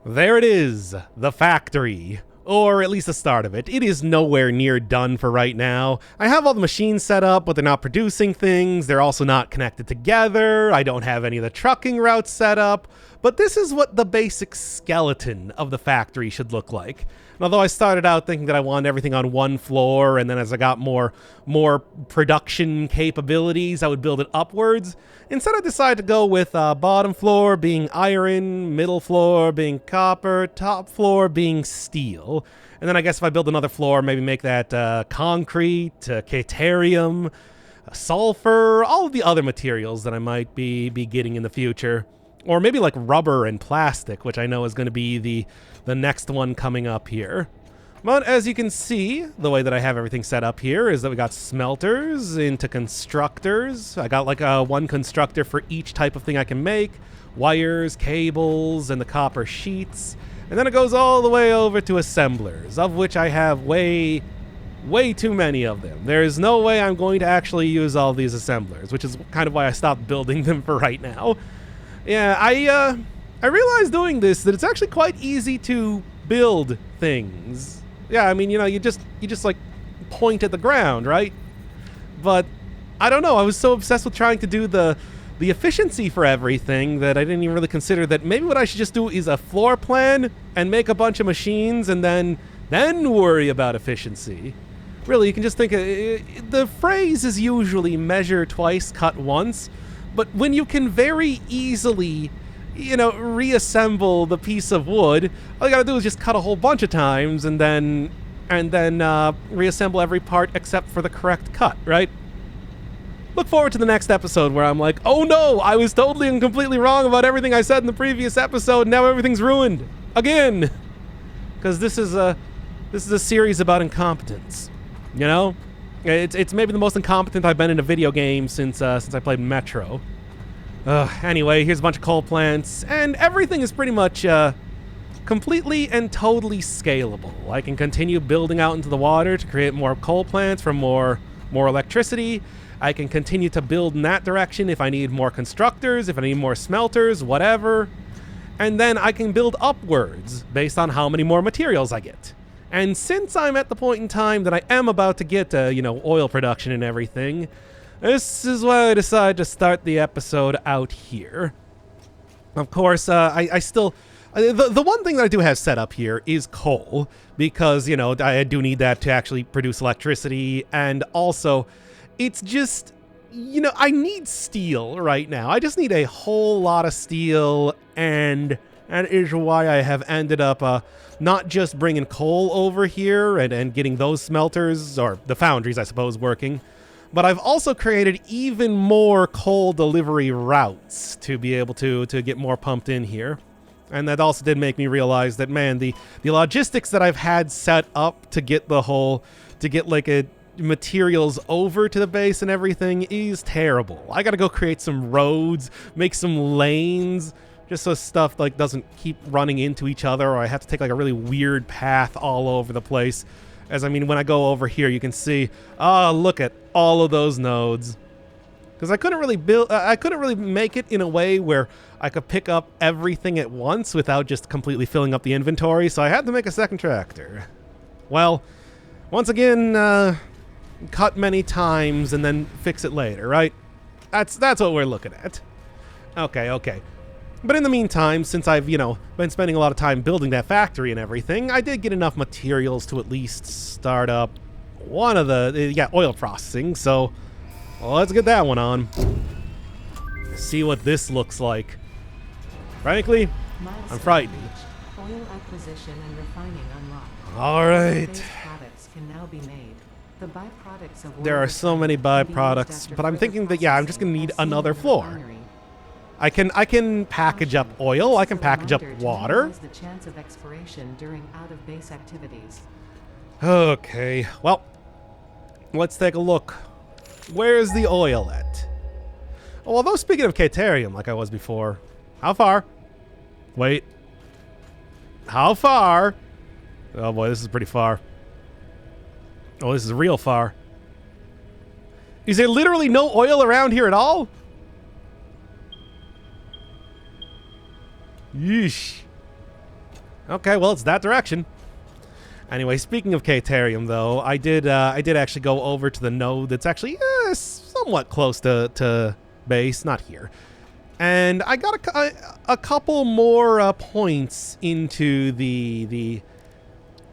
There it is, the factory. Or at least the start of it. It is nowhere near done for right now. I have all the machines set up, but they're not producing things. They're also not connected together. I don't have any of the trucking routes set up. But this is what the basic skeleton of the factory should look like. And although I started out thinking that I wanted everything on one floor, and then as I got more production capabilities, I would build it upwards. Instead, I decided to go with bottom floor being iron, middle floor being copper, top floor being steel. And then I guess if I build another floor, maybe make that concrete, caterium, sulfur, all of the other materials that I might be getting in the future. Or maybe like rubber and plastic, which I know is going to be the next one coming up here. But as you can see, the way that I have everything set up here is that we got smelters into constructors. I got like one constructor for each type of thing I can make. Wires, cables, and the copper sheets. And then it goes all the way over to assemblers, of which I have way too many of them. There is no way I'm going to actually use all these assemblers, which is kind of why I stopped building them for right now. Yeah, I realized doing this that it's actually quite easy to build things. Yeah, I mean, you know, you just like point at the ground, right? But I don't know, I was so obsessed with trying to do the efficiency for everything that I didn't even really consider that maybe what I should just do is a floor plan and make a bunch of machines and then worry about efficiency. Really, you can just think, the phrase is usually measure twice, cut once. But when you can very easily, you know, reassemble the piece of wood, all you gotta do is just cut a whole bunch of times and then reassemble every part except for the correct cut, right? Look forward to the next episode where I'm like, oh no, I was totally and completely wrong about everything I said in the previous episode. Now everything's ruined again, because this is a series about incompetence. You know, it's maybe the most incompetent I've been in a video game since I played Metro. Anyway, here's a bunch of coal plants, and everything is pretty much completely and totally scalable. I can continue building out into the water to create more coal plants for more electricity. I can continue to build in that direction if I need more constructors, if I need more smelters, whatever. And then I can build upwards based on how many more materials I get. And since I'm at the point in time that I am about to get, oil production and everything, this is why I decided to start the episode out here. Of course, I still... The one thing that I do have set up here is coal, because, you know, I do need that to actually produce electricity, and also, it's just, you know, I need steel right now. I just need a whole lot of steel, and that is why I have ended up not just bringing coal over here and getting those smelters, or the foundries, I suppose, working, but I've also created even more coal delivery routes to be able to get more pumped in here. And that also did make me realize that, man, the logistics that I've had set up to get materials over to the base and everything is terrible. I gotta go create some roads, make some lanes, just so stuff like doesn't keep running into each other, or I have to take like a really weird path all over the place. As I mean, when I go over here, you can see, look at all of those nodes. Because I couldn't really make it in a way where I could pick up everything at once without just completely filling up the inventory, so I had to make a second tractor. Well, once again, cut many times and then fix it later, right? That's what we're looking at. Okay. But in the meantime, since I've, been spending a lot of time building that factory and everything, I did get enough materials to at least start up one of the, oil processing, so... Well, let's get that one on. See what this looks like. Frankly, I'm frightened. Oil acquisition and refining unlocked. All right. Products can now be made. The byproducts of there are so many byproducts, but I'm thinking that I'm just gonna need another floor. I can package up oil. I can package up water. The chance of expiration during out-of-base activities. Okay. Well, let's take a look. Where's the oil at? Oh, although speaking of caterium, like I was before, how far? Wait. How far? Oh boy, this is pretty far. Oh, this is real far. Is there literally no oil around here at all? Yeesh. Okay, well, it's that direction. Anyway, speaking of Caterium, though, I did actually go over to the node that's actually somewhat close to base, not here. And I got a couple more points into the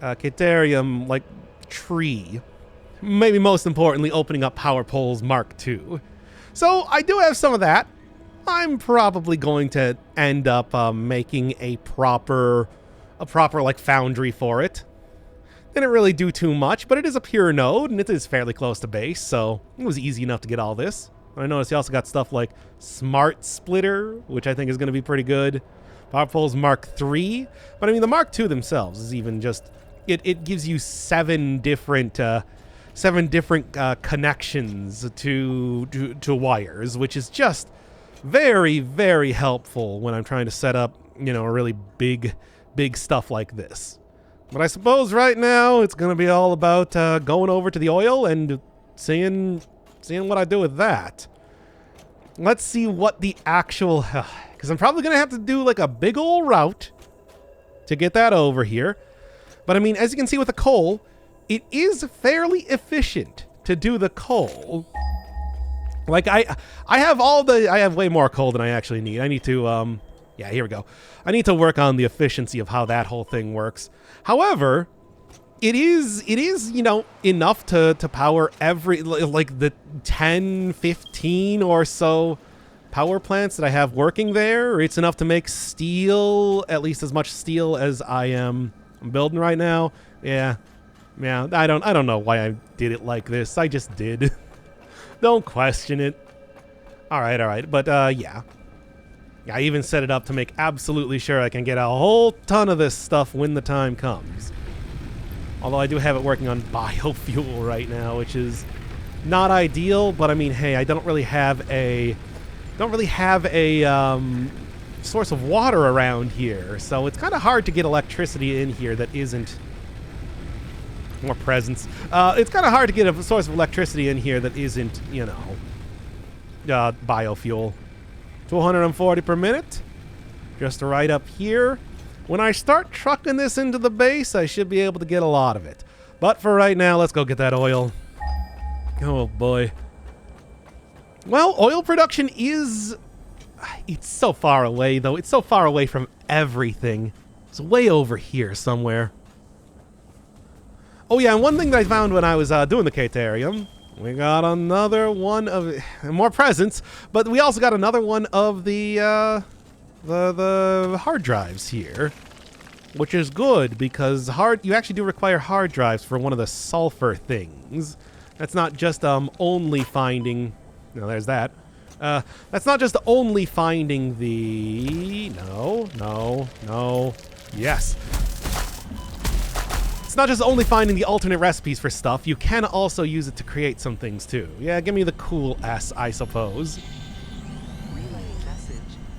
Caterium, like, tree. Maybe most importantly, opening up Power Poles Mark II. So I do have some of that. I'm probably going to end up making a proper like foundry for it. Didn't really do too much, but it is a pure node and it is fairly close to base, so it was easy enough to get all this. I noticed you also got stuff like Smart Splitter, which I think is going to be pretty good. Power Poles Mark III, but I mean the Mark II themselves is even just it gives you seven different connections to wires, which is just very, very helpful when I'm trying to set up, you know, a really big stuff like this. But I suppose right now it's going to be all about going over to the oil and seeing what I do with that. Let's see what the actual... Because I'm probably going to have to do like a big old route to get that over here. But I mean, as you can see with the coal, it is fairly efficient to do the coal. Like I have way more coal than I actually need. I need to yeah, here we go. I need to work on the efficiency of how that whole thing works. However, it is, you know, enough to power every, like the 10, 15 or so power plants that I have working there. It's enough to make steel, at least as much steel as I'm building right now. Yeah. I don't know why I did it like this. I just did. Don't question it. All right. But yeah. I even set it up to make absolutely sure I can get a whole ton of this stuff when the time comes. Although I do have it working on biofuel right now, which is not ideal, but I mean, hey, I don't really have a source of water around here, so it's kind of hard to get electricity in here that isn't more presence. It's kind of hard to get a source of electricity in here that isn't, you know, biofuel. 240 per minute, just right up here. When I start trucking this into the base, I should be able to get a lot of it. But for right now, let's go get that oil. Oh boy. Well, oil production is... It's so far away, though. It's so far away from everything. It's way over here somewhere. Oh yeah, and one thing that I found when I was doing the Caterium, we got another one of more presents, but we also got another one of the hard drives here, which is good because you actually do require hard drives for one of the sulfur things. That's not just only finding. No, there's that. That's not just only finding the no. Yes. It's not just only finding the alternate recipes for stuff, you can also use it to create some things too. Yeah, give me the cool S, I suppose.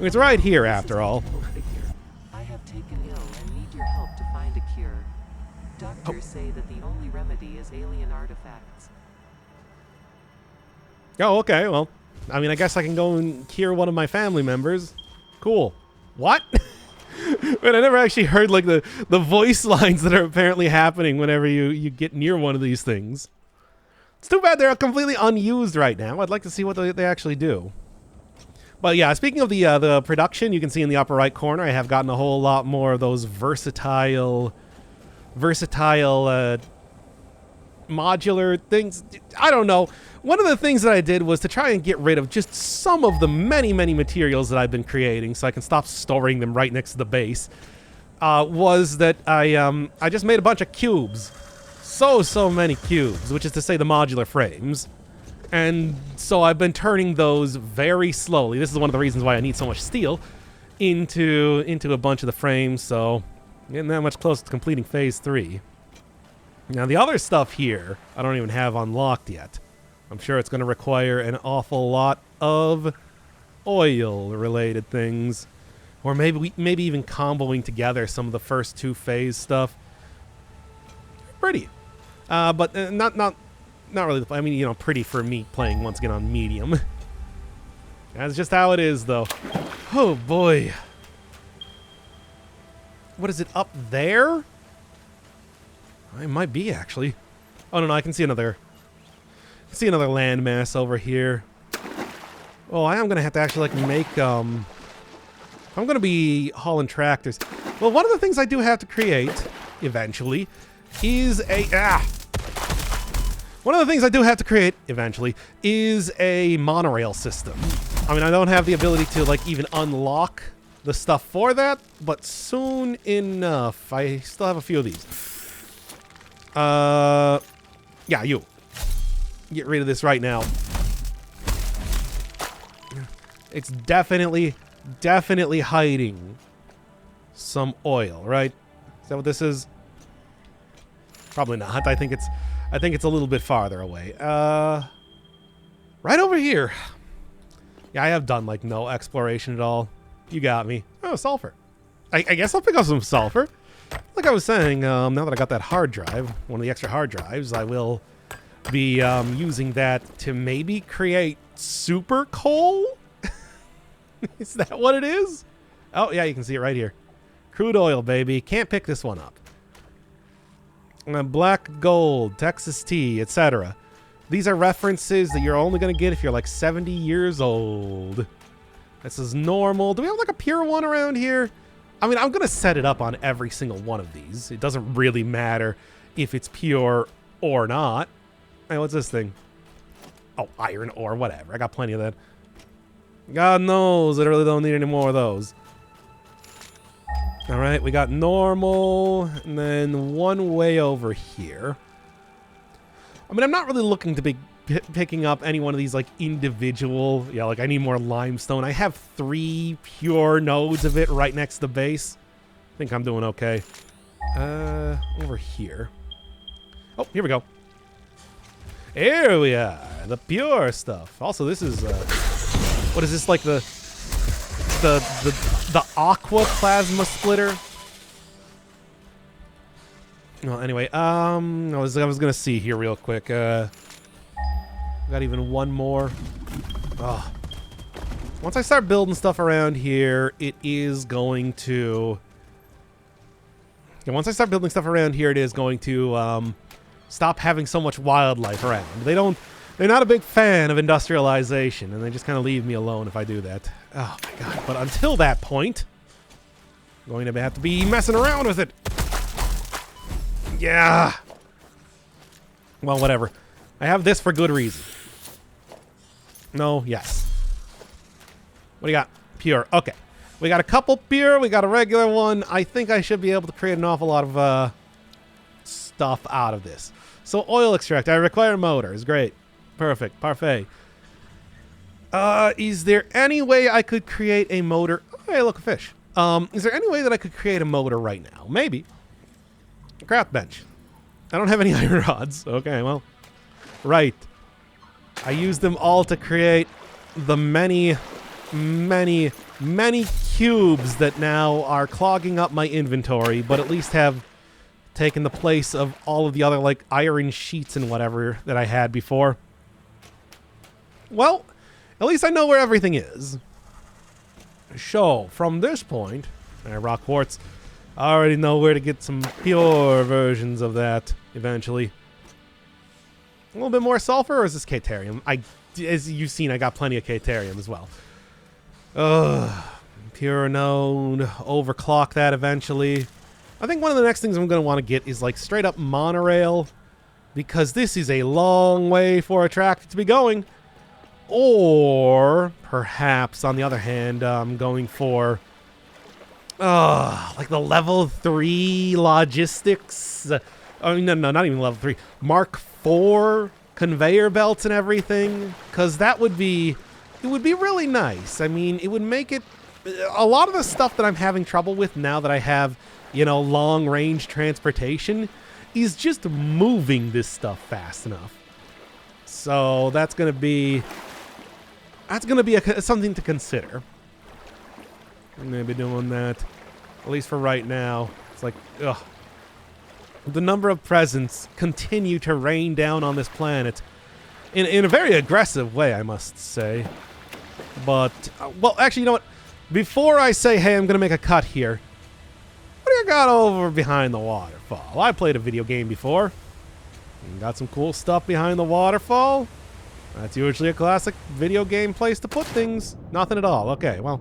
It's right here, after all. I have taken ill and need your help to find a cure. Doctors say that the only remedy is alien artifacts. Oh, okay, well, I mean, I guess I can go and cure one of my family members. Cool. What? But I never actually heard like the voice lines that are apparently happening whenever you get near one of these things. It's too bad they're completely unused right now. I'd like to see what they actually do. But yeah, speaking of the production, you can see in the upper right corner, I have gotten a whole lot more of those versatile modular things. I don't know. One of the things that I did was to try and get rid of just some of the many materials that I've been creating so I can stop storing them right next to the base. Was that I just made a bunch of cubes. So many cubes, which is to say the modular frames. And so I've been turning those very slowly. This is one of the reasons why I need so much steel into a bunch of the frames. So getting that much closer to completing phase 3. Now the other stuff here, I don't even have unlocked yet. I'm sure it's going to require an awful lot of oil-related things, or maybe even comboing together some of the first 2 phase stuff. Pretty, but not really. I mean, you know, pretty for me playing once again on medium. That's just how it is, though. Oh boy. What is it, up there? It might be, actually. Oh, no, I can see another... landmass over here. Oh, I am going to have to actually, like, make, if I'm going to be hauling tractors... Well, one of the things I do have to create, eventually, is a... One of the things I do have to create, eventually, is a monorail system. I mean, I don't have the ability to, like, even unlock the stuff for that, but soon enough. I still have a few of these. Yeah, you. Get rid of this right now. It's definitely hiding some oil, right? Is that what this is? Probably not. I think it's a little bit farther away. Right over here. Yeah, I have done, like, no exploration at all. You got me. Oh, sulfur. I guess I'll pick up some sulfur. Like I was saying, now that I got that hard drive, one of the extra hard drives, I will be using that to maybe create super coal? Is that what it is? Oh, yeah, you can see it right here. Crude oil, baby. Can't pick this one up. Black gold, Texas tea, etc. These are references that you're only going to get if you're like 70 years old. This is normal. Do we have like a pure one around here? I mean, I'm going to set it up on every single one of these. It doesn't really matter if it's pure or not. Hey, what's this thing? Oh, iron ore, whatever. I got plenty of that. God knows I really don't need any more of those. All right, we got normal, and then one way over here. I mean, I'm not really looking to be picking up any one of these, like, individual... Yeah, like, I need more limestone. I have 3 pure nodes of it right next to the base. I think I'm doing okay. Over here. Oh, here we go. Here we are. The pure stuff. Also, this is, what is this, like, the aqua plasma splitter? Well, anyway, I was gonna see here real quick. Got even one more. Oh. Once I start building stuff around here, it is going to... Yeah, once I start building stuff around here, it is going to stop having so much wildlife around. They're not a big fan of industrialization, and they just kind of leave me alone if I do that. Oh my god! But until that point, I'm going to have to be messing around with it. Yeah. Well, whatever. I have this for good reason. No, yes. What do you got? Pure. Okay. We got a couple pure. We got a regular one. I think I should be able to create an awful lot of stuff out of this. So, oil extract. I require motors. Great. Perfect. Parfait. Is there any way I could create a motor? Oh, hey, look, a fish. Is there any way that I could create a motor right now? Maybe. A craft bench. I don't have any iron rods. Okay, well. Right. I use them all to create the many cubes that now are clogging up my inventory, but at least have taken the place of all of the other, like, iron sheets and whatever that I had before. Well, at least I know where everything is. So, from this point, rock quartz, I already know where to get some pure versions of that eventually. A little bit more sulfur, or is this Caterium? As you've seen, I got plenty of Caterium as well. Pure node, overclock that eventually. I think one of the next things I'm going to want to get is, like, straight up monorail, because this is a long way for a tractor to be going. Or perhaps, on the other hand, I'm going for like the level 3 logistics. Oh, no, not even level 3. Mark 4 conveyor belts and everything, because it would be really nice. I mean, it would make it... A lot of the stuff that I'm having trouble with now that I have, you know, long-range transportation is just moving this stuff fast enough. So that's going to be... something to consider. I'm going to be doing that, at least for right now. It's like, ugh. The number of presents continue to rain down on this planet in a very aggressive way, I must say. But, well, actually, you know what? Before I say, hey, I'm going to make a cut here, what do I got over behind the waterfall? I played a video game before. Got some cool stuff behind the waterfall. That's usually a classic video game place to put things. Nothing at all. Okay, well,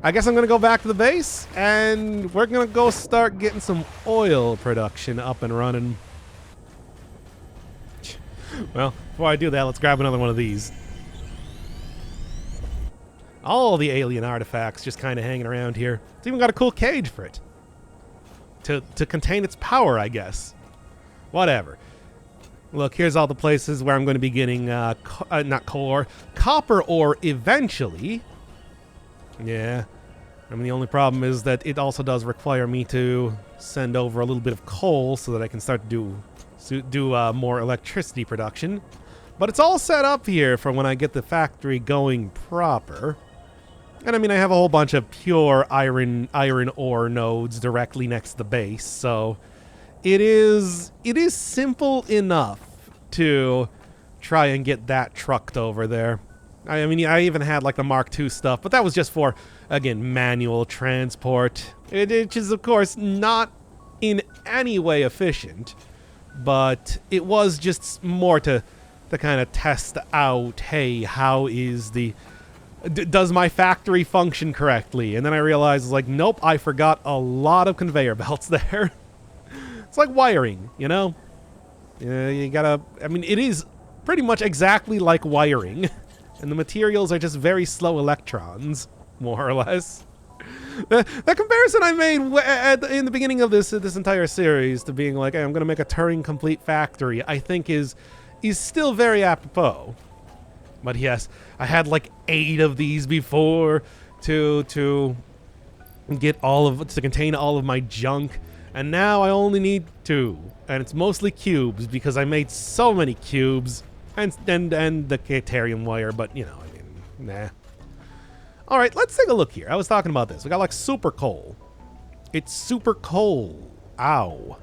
I guess I'm going to go back to the base, and we're going to go start getting some oil production up and running. Well, before I do that, let's grab another one of these. All the alien artifacts just kind of hanging around here. It's even got a cool cage for it. To contain its power, I guess. Whatever. Look, here's all the places where I'm going to be getting, not coal ore, copper ore eventually. Yeah. I mean, the only problem is that it also does require me to send over a little bit of coal so that I can start to do more electricity production. But it's all set up here for when I get the factory going proper. And I mean, I have a whole bunch of pure iron ore nodes directly next to the base, so it is simple enough to try and get that trucked over there. I mean, I even had like the Mark II stuff, but that was just for, again, manual transport. Which is, of course, not in any way efficient, but it was just more to kind of test out, hey, how is the... does my factory function correctly? And then I realized, like, nope, I forgot a lot of conveyor belts there. It's like wiring, you know? You gotta... I mean, it is pretty much exactly like wiring. And the materials are just very slow electrons, more or less. The comparison I made in the beginning of this entire series to being like, hey, I'm going to make a Turing-complete factory, I think is still very apropos. But yes, I had like 8 of these before to get to contain all of my junk, and now I only need 2, and it's mostly cubes because I made so many cubes and the Catarium wire. But you know, I mean, nah. All right, let's take a look here. I was talking about this. We got like super coal. It's super coal. Ow.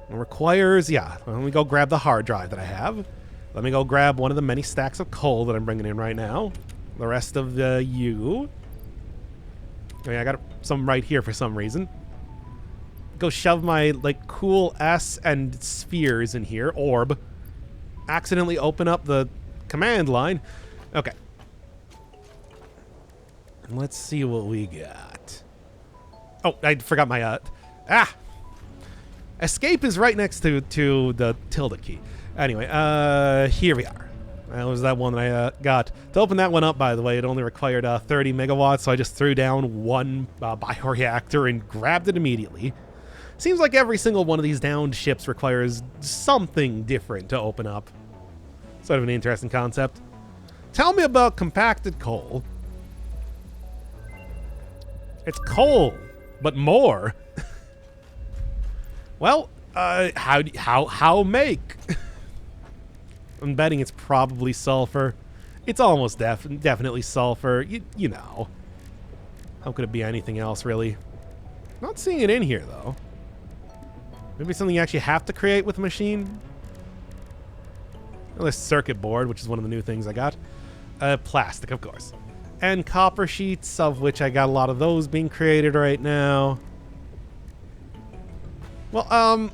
It requires, yeah. Let me go grab the hard drive that I have. Let me go grab one of the many stacks of coal that I'm bringing in right now. The rest of the I mean, I got some right here for some reason. Go shove my, like, cool S and spheres in here. Orb. Accidentally open up the command line. Okay. Let's see what we got. Oh, I forgot my, escape is right next to the tilde key. Anyway, here we are. That was that one that I got. To open that one up, by the way, it only required 30 megawatts, so I just threw down one bioreactor and grabbed it immediately. Seems like every single one of these downed ships requires something different to open up. Sort of an interesting concept. Tell me about compacted coal. It's coal, but more. Well, how make? I'm betting it's probably sulfur. It's almost definitely sulfur. You know. How could it be anything else, really? Not seeing it in here, though. Maybe something you actually have to create with a machine? Well, this circuit board, which is one of the new things I got. Plastic, of course. And copper sheets, of which I got a lot of those being created right now. Well,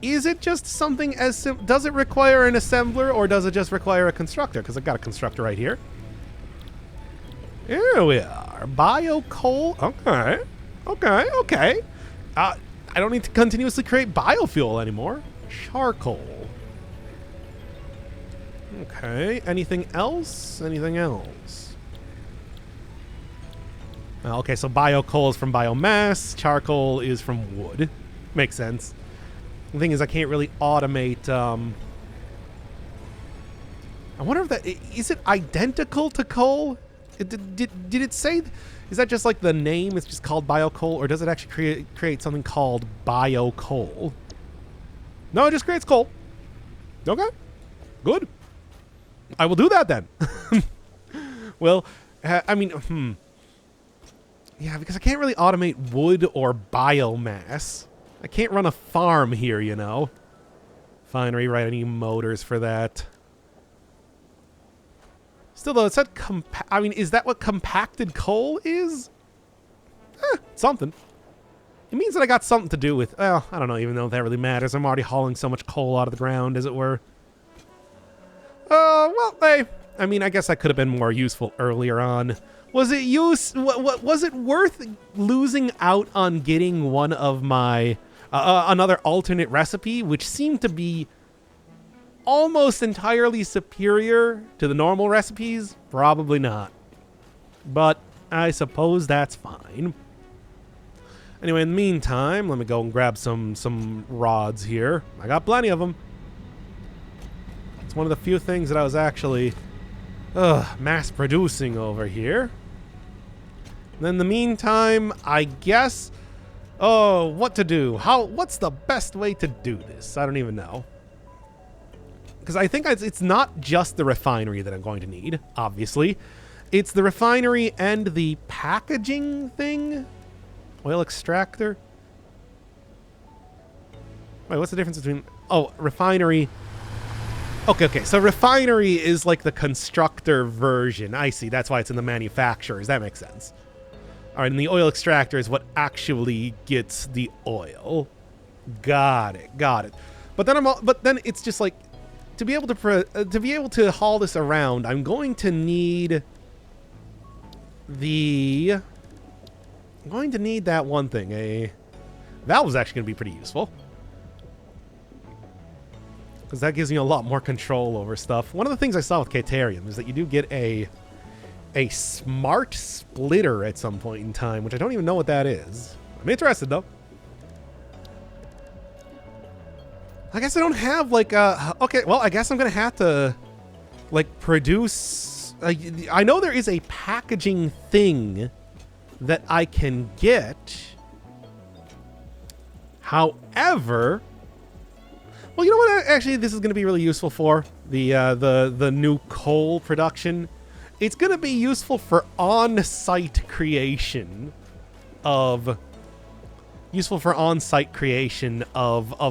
is it just something as simple? Does it require an assembler, or does it just require a constructor? Because I've got a constructor right here. Here we are. Bio coal. Okay. Okay, okay. I don't need to continuously create biofuel anymore. Charcoal. Okay. Anything else? Anything else? Okay, so bio coal is from biomass. Charcoal is from wood. Makes sense. The thing is, I can't really automate. I wonder if that is it identical to coal. Did it say? Is that just like the name? It's just called bio coal, or does it actually create something called bio coal? No, it just creates coal. Okay, good. I will do that then. Well, I mean, yeah, because I can't really automate wood or biomass. I can't run a farm here, you know. Refinery, right? I need motors for that. Still, though, it said I mean, is that what compacted coal is? Something. It means that I got something to do with... Well, I don't know even though that really matters. I'm already hauling so much coal out of the ground, as it were. Well, hey. I mean, I guess I could have been more useful earlier on. Was it was it worth losing out on getting one of my... another alternate recipe, which seemed to be almost entirely superior to the normal recipes? Probably not. But I suppose that's fine. Anyway, in the meantime, let me go and grab some rods here. I got plenty of them. It's one of the few things that I was actually mass producing over here. And then in the meantime, I guess... Oh, what to do? What's the best way to do this? I don't even know. Because I think it's not just the refinery that I'm going to need, obviously. It's the refinery and the packaging thing. Oil extractor. Wait, what's the difference between... Oh, refinery. Okay. So refinery is like the constructor version. I see. That's why it's in the manufacturers. That makes sense. All right, and the oil extractor is what actually gets the oil. Got it. But then it's just like to be able to haul this around, I'm going to need that one thing. A valve is actually going to be pretty useful because that gives me a lot more control over stuff. One of the things I saw with Caterium is that you do get a smart splitter at some point in time, which I don't even know what that is. I'm interested though. I guess I don't have like okay, well, I guess I'm gonna have to like produce. I know there is a packaging thing that I can get. However, well, you know what? Actually, this is gonna be really useful for the new coal production. It's going to be useful for on-site creation of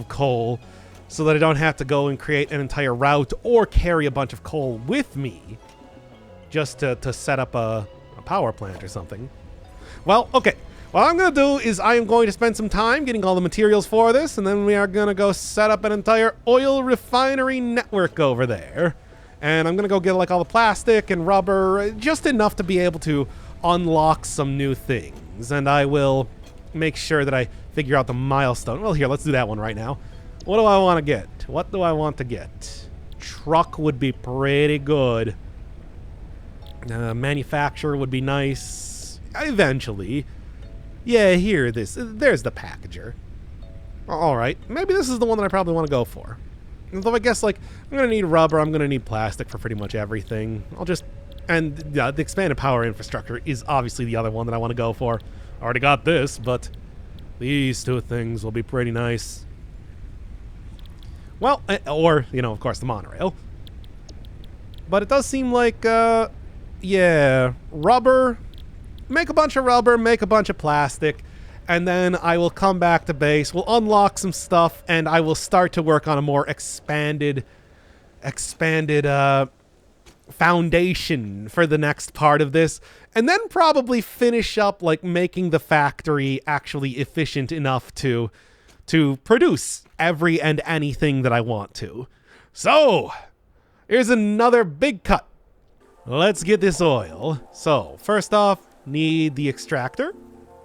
coal, so that I don't have to go and create an entire route or carry a bunch of coal with me just to set up a power plant or something. Well, okay. What I'm going to do is I am going to spend some time getting all the materials for this, and then we are going to go set up an entire oil refinery network over there. And I'm going to go get like all the plastic and rubber, just enough to be able to unlock some new things. And I will make sure that I figure out the milestone. Well, here, let's do that one right now. What do I want to get? What do I want to get? Truck would be pretty good. Manufacturer would be nice. Eventually. Yeah, there's the packager. All right, maybe this is the one that I probably want to go for. Although I guess, like, I'm going to need rubber, I'm going to need plastic for pretty much everything. The expanded power infrastructure is obviously the other one that I want to go for. Already got this, but these two things will be pretty nice. Well, or, of course, the monorail. But it does seem like, yeah, rubber. Make a bunch of rubber, make a bunch of plastic. And then I will come back to base, we'll unlock some stuff, and I will start to work on a more expanded foundation for the next part of this. And then probably finish up, like, making the factory actually efficient enough to produce every and anything that I want to. So, here's another big cut. Let's get this oil. So, first off, need the extractor.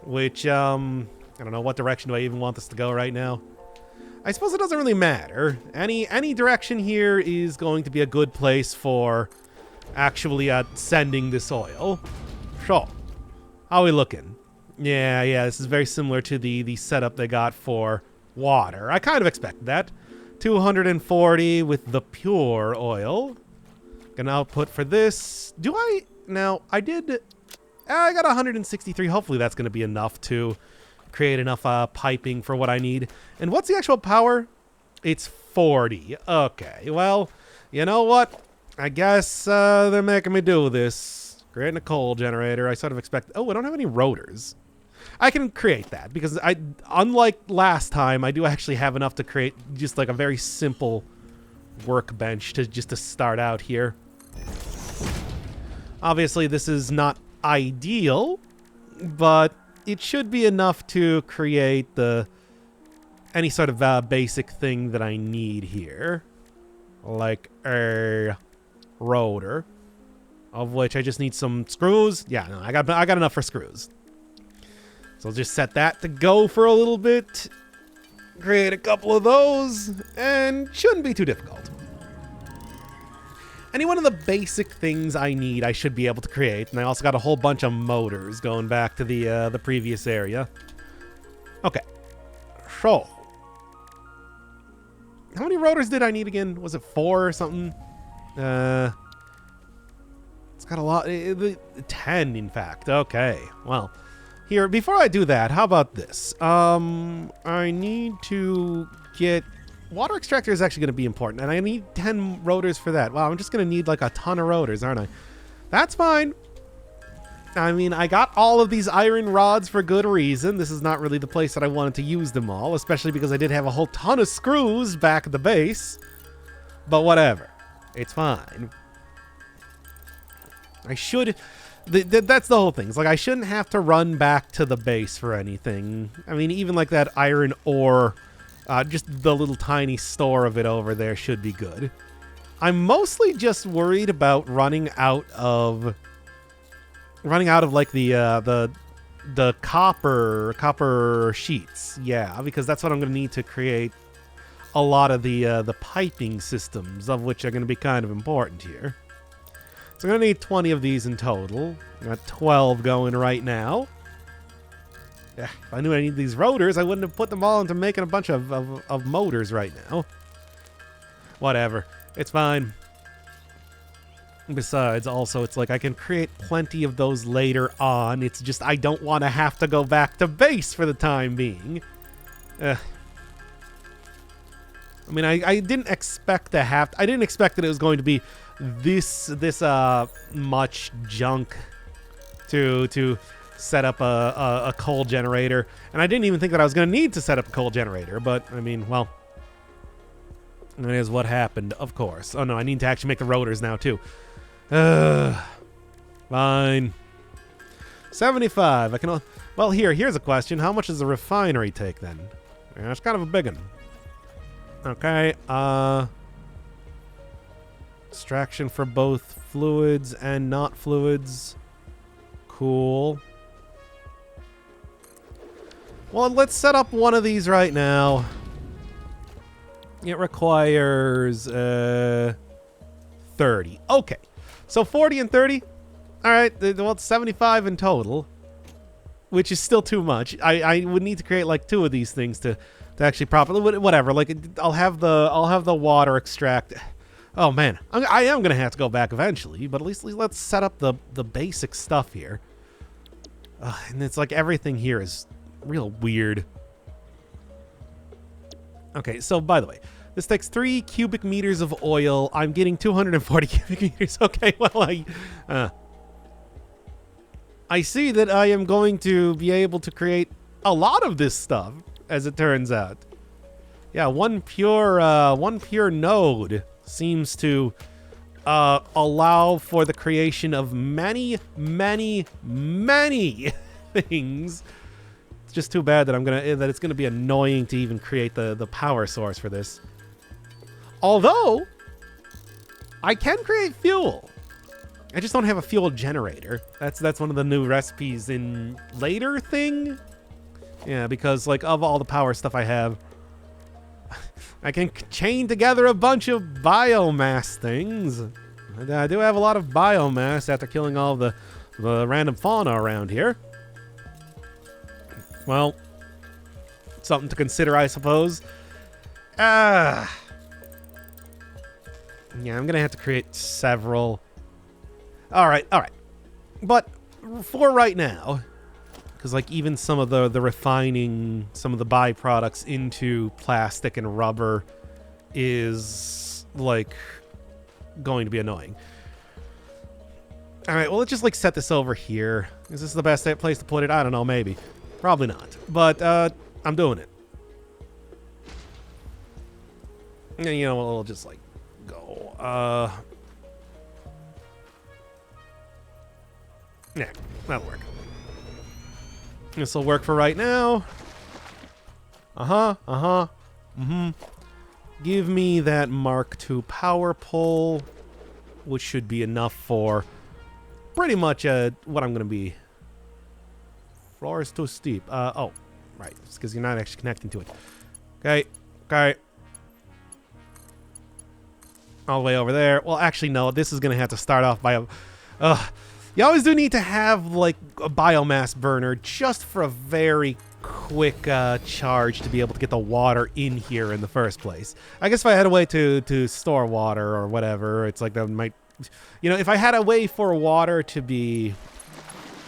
Which, I don't know, what direction do I even want this to go right now? I suppose it doesn't really matter. Any direction here is going to be a good place for actually sending this oil. So, how are we looking? Yeah, this is very similar to the setup they got for water. I kind of expected that. 240 with the pure oil. Gonna output for this. I got 163. Hopefully that's going to be enough to create enough piping for what I need. And what's the actual power? It's 40. Okay, well, you know what? I guess they're making me do this. Creating a coal generator. I sort of expect... Oh, I don't have any rotors. I can create that because unlike last time, I do actually have enough to create just like a very simple workbench to start out here. Obviously, this is not ideal, but it should be enough to create any sort of basic thing that I need here. Like a rotor, of which I just need some screws. Yeah, no, I got enough for screws. So I'll just set that to go for a little bit. Create a couple of those, and shouldn't be too difficult. Any one of the basic things I need, I should be able to create. And I also got a whole bunch of motors going back to the previous area. Okay. So, how many rotors did I need again? Was it 4 or something? It's got a lot. 10, in fact. Okay. Well, here, before I do that, how about this? I need to get... Water extractor is actually going to be important, and I need 10 rotors for that. Wow, I'm just going to need like a ton of rotors, aren't I? That's fine. I mean, I got all of these iron rods for good reason. This is not really the place that I wanted to use them all, especially because I did have a whole ton of screws back at the base. But whatever. It's fine. I should... that's the whole thing. It's like I shouldn't have to run back to the base for anything. I mean, even like that iron ore... just the little tiny store of it over there should be good. I'm mostly just worried about running out of like the copper sheets. Yeah, because that's what I'm going to need to create a lot of the piping systems, of which are going to be kind of important here. So I'm going to need 20 of these in total. Got 12 going right now. Yeah, if I knew I need these rotors, I wouldn't have put them all into making a bunch of motors right now. Whatever. It's fine. Besides, also, it's like I can create plenty of those later on. It's just I don't want to have to go back to base for the time being. I mean, I didn't expect to have... I didn't expect that it was going to be this much junk to set up a coal generator, and I didn't even think that I was going to need to set up a coal generator, but I mean, well, that is what happened, of course. Oh no, I need to actually make the rotors now too. Fine. 75. I can... Well, here's a question. How much does the refinery take then? Yeah, it's kind of a big one. Okay, extraction for both fluids and not fluids. Cool. Well, let's set up one of these right now. It requires 30. Okay. So 40 and 30. All right. Well, it's 75 in total, which is still too much. I would need to create like 2 of these things to actually properly... Whatever. Like, I'll have the water extract... Oh, man. I am going to have to go back eventually, but at least let's set up the basic stuff here. And it's like everything here is real weird. Okay, so by the way, this takes 3 cubic meters of oil. I'm getting 240 cubic meters. Okay, well, I see that I am going to be able to create a lot of this stuff, as it turns out. Yeah, one pure node seems to allow for the creation of many, many, many things. It's just too bad that it's gonna be annoying to even create the power source for this. Although I can create fuel. I just don't have a fuel generator. That's one of the new recipes in later thing. Yeah, because like of all the power stuff I have, I can chain together a bunch of biomass things. I do have a lot of biomass after killing all the random fauna around here. Well, something to consider, I suppose. Yeah, I'm going to have to create several. All right. But for right now, because like even some of the refining, some of the byproducts into plastic and rubber is like going to be annoying. All right, well, let's just like set this over here. Is this the best place to put it? I don't know, maybe. Probably not, but I'm doing it. And, you know, we'll just like go. Yeah, that'll work. This will work for right now. Give me that Mark II power pole, which should be enough for pretty much what I'm going to be. Floor is too steep. Oh, right. It's because you're not actually connecting to it. Okay. Okay. All the way over there. Well, actually, no. This is going to have to start off by a... you always do need to have, like, a biomass burner just for a very quick charge to be able to get the water in here in the first place. I guess if I had a way to store water or whatever, it's like that might... You know, if I had a way for water to be...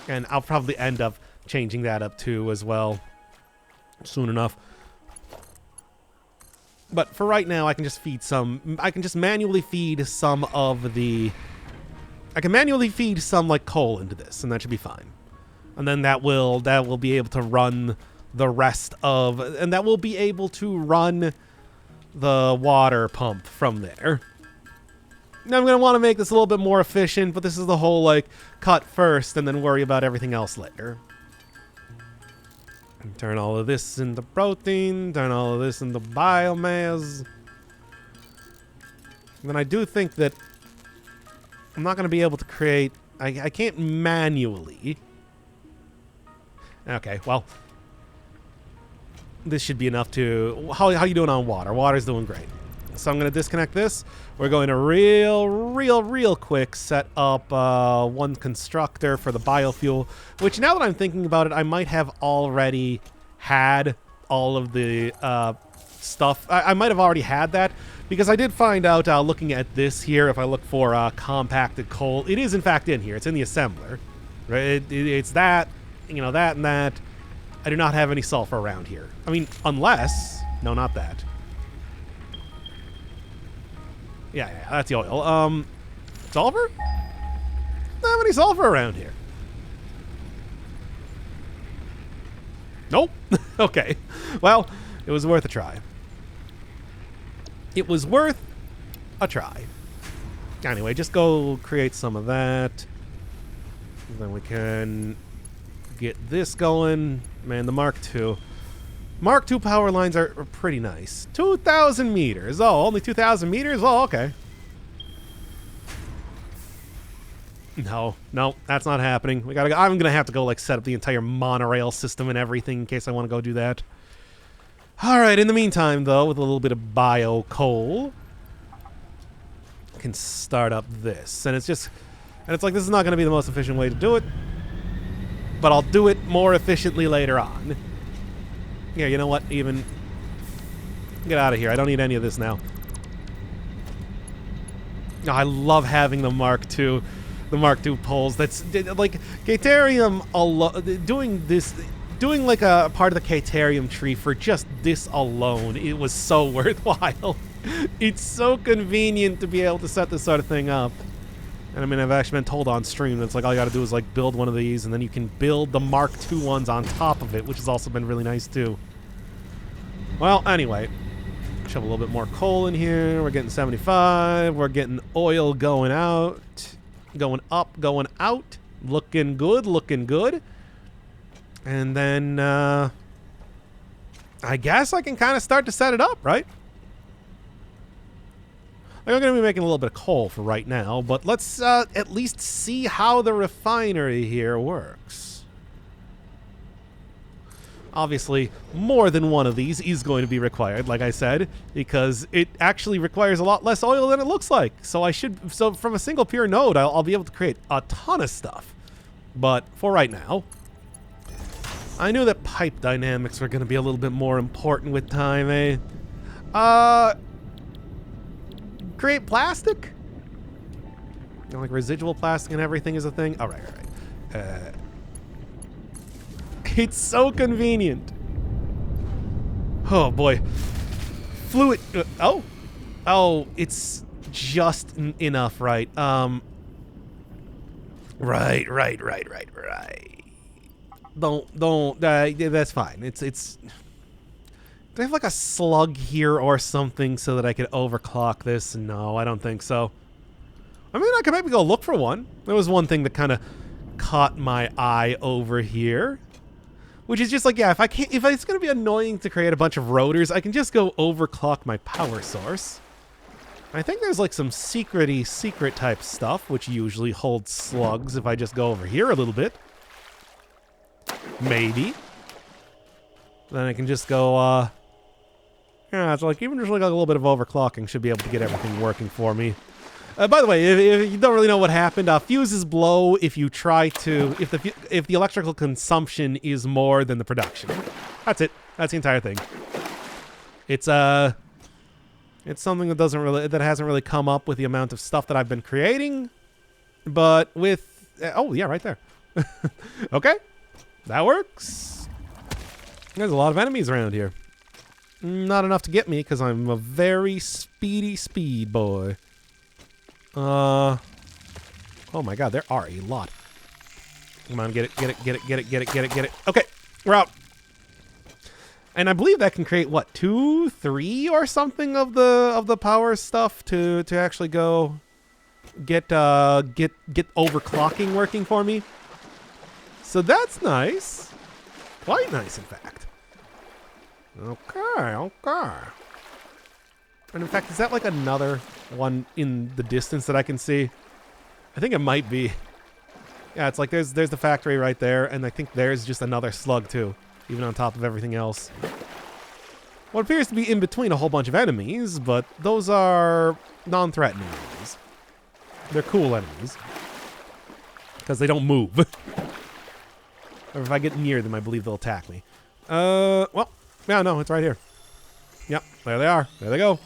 And I'll probably end up changing that up too as well soon enough. But for right now, I can just feed some... I can just manually feed some of the... I can manually feed some, like, coal into this, and that should be fine. And then that will be able to run the rest of... And that will be able to run the water pump from there. Now, I'm going to want to make this a little bit more efficient, but this is the whole, like, cut first and then worry about everything else later. Turn all of this into protein. Turn all of this into biomass. And then I do think that I'm not going to be able to create... I can't manually... Okay, well... This should be enough to... How you doing on water? Water's doing great. So I'm going to disconnect this. We're going to real quick set up one constructor for the biofuel, which now that I'm thinking about it, I might have already had all of the stuff. I might have already had that because I did find out looking at this here, if I look for compacted coal, it is in fact in here. It's in the assembler. Right? It's that, you know, that and that. I do not have any sulfur around here. I mean, unless... No, not that. Yeah, that's the oil. Sulfur? Not have any sulfur around here. Nope. Okay. Well, it was worth a try. It was worth a try. Anyway, just go create some of that. Then we can get this going. Man, the Mark II. Mark II power lines are pretty nice. 2,000 meters. Oh, only 2,000 meters? Oh, okay. No, that's not happening. We gotta go. I'm gonna have to go, like, set up the entire monorail system and everything in case I want to go do that. Alright, in the meantime, though, with a little bit of bio coal, I can start up this. And it's just... And it's like, this is not gonna be the most efficient way to do it. But I'll do it more efficiently later on. Yeah, you know what? Even... Get out of here. I don't need any of this now. Oh, I love having the Mark II. The Mark II poles. That's... Like, Caterium... Doing, like, a part of the Caterium tree for just this alone, it was so worthwhile. It's so convenient to be able to set this sort of thing up. And I mean, I've actually been told on stream that it's like all you gotta do is like build one of these and then you can build the Mark II ones on top of it, which has also been really nice too. Well, anyway, shove a little bit more coal in here. We're getting 75. We're getting oil going out, going up, going out. Looking good, looking good. And then I guess I can kind of start to set it up, right? I'm going to be making a little bit of coal for right now, but let's at least see how the refinery here works. Obviously, more than one of these is going to be required, like I said, because it actually requires a lot less oil than it looks like. So from a single pure node, I'll be able to create a ton of stuff. But for right now, I knew that pipe dynamics were going to be a little bit more important with time, eh? Create plastic? You know, like residual plastic and everything is a thing? Alright. It's so convenient. Oh, boy. Fluid... Oh, it's just enough, right? Right. Don't, that's fine. It's... Do I have like a slug here or something so that I could overclock this? No, I don't think so. I mean, I could maybe go look for one. There was one thing that kind of caught my eye over here. Which is just like, yeah, if it's going to be annoying to create a bunch of rotors, I can just go overclock my power source. I think there's like some secret type stuff, which usually holds slugs if I just go over here a little bit. Maybe. Then I can just go, yeah, it's like even just like a little bit of overclocking should be able to get everything working for me. By the way, if you don't really know what happened, fuses blow if you try to, if the electrical consumption is more than the production. That's it. That's the entire thing. It's something that hasn't really come up with the amount of stuff that I've been creating, but with, oh yeah, right there. Okay, that works. There's a lot of enemies around here. Not enough to get me because I'm a very speedy speed boy. Oh my god, there are a lot. Come on, get it. Okay, we're out. And I believe that can create what, 2, 3 or something of the power stuff to actually go get overclocking working for me. So that's nice. Quite nice, in fact. Okay. And in fact, is that like another one in the distance that I can see? I think it might be. Yeah, it's like there's the factory right there, and I think there's just another slug too, even on top of everything else. What appears to be in between a whole bunch of enemies, but those are non-threatening enemies. They're cool enemies. Because they don't move. Or if I get near them, I believe they'll attack me. Well, yeah, no, it's right here. Yep, there they are. There they go.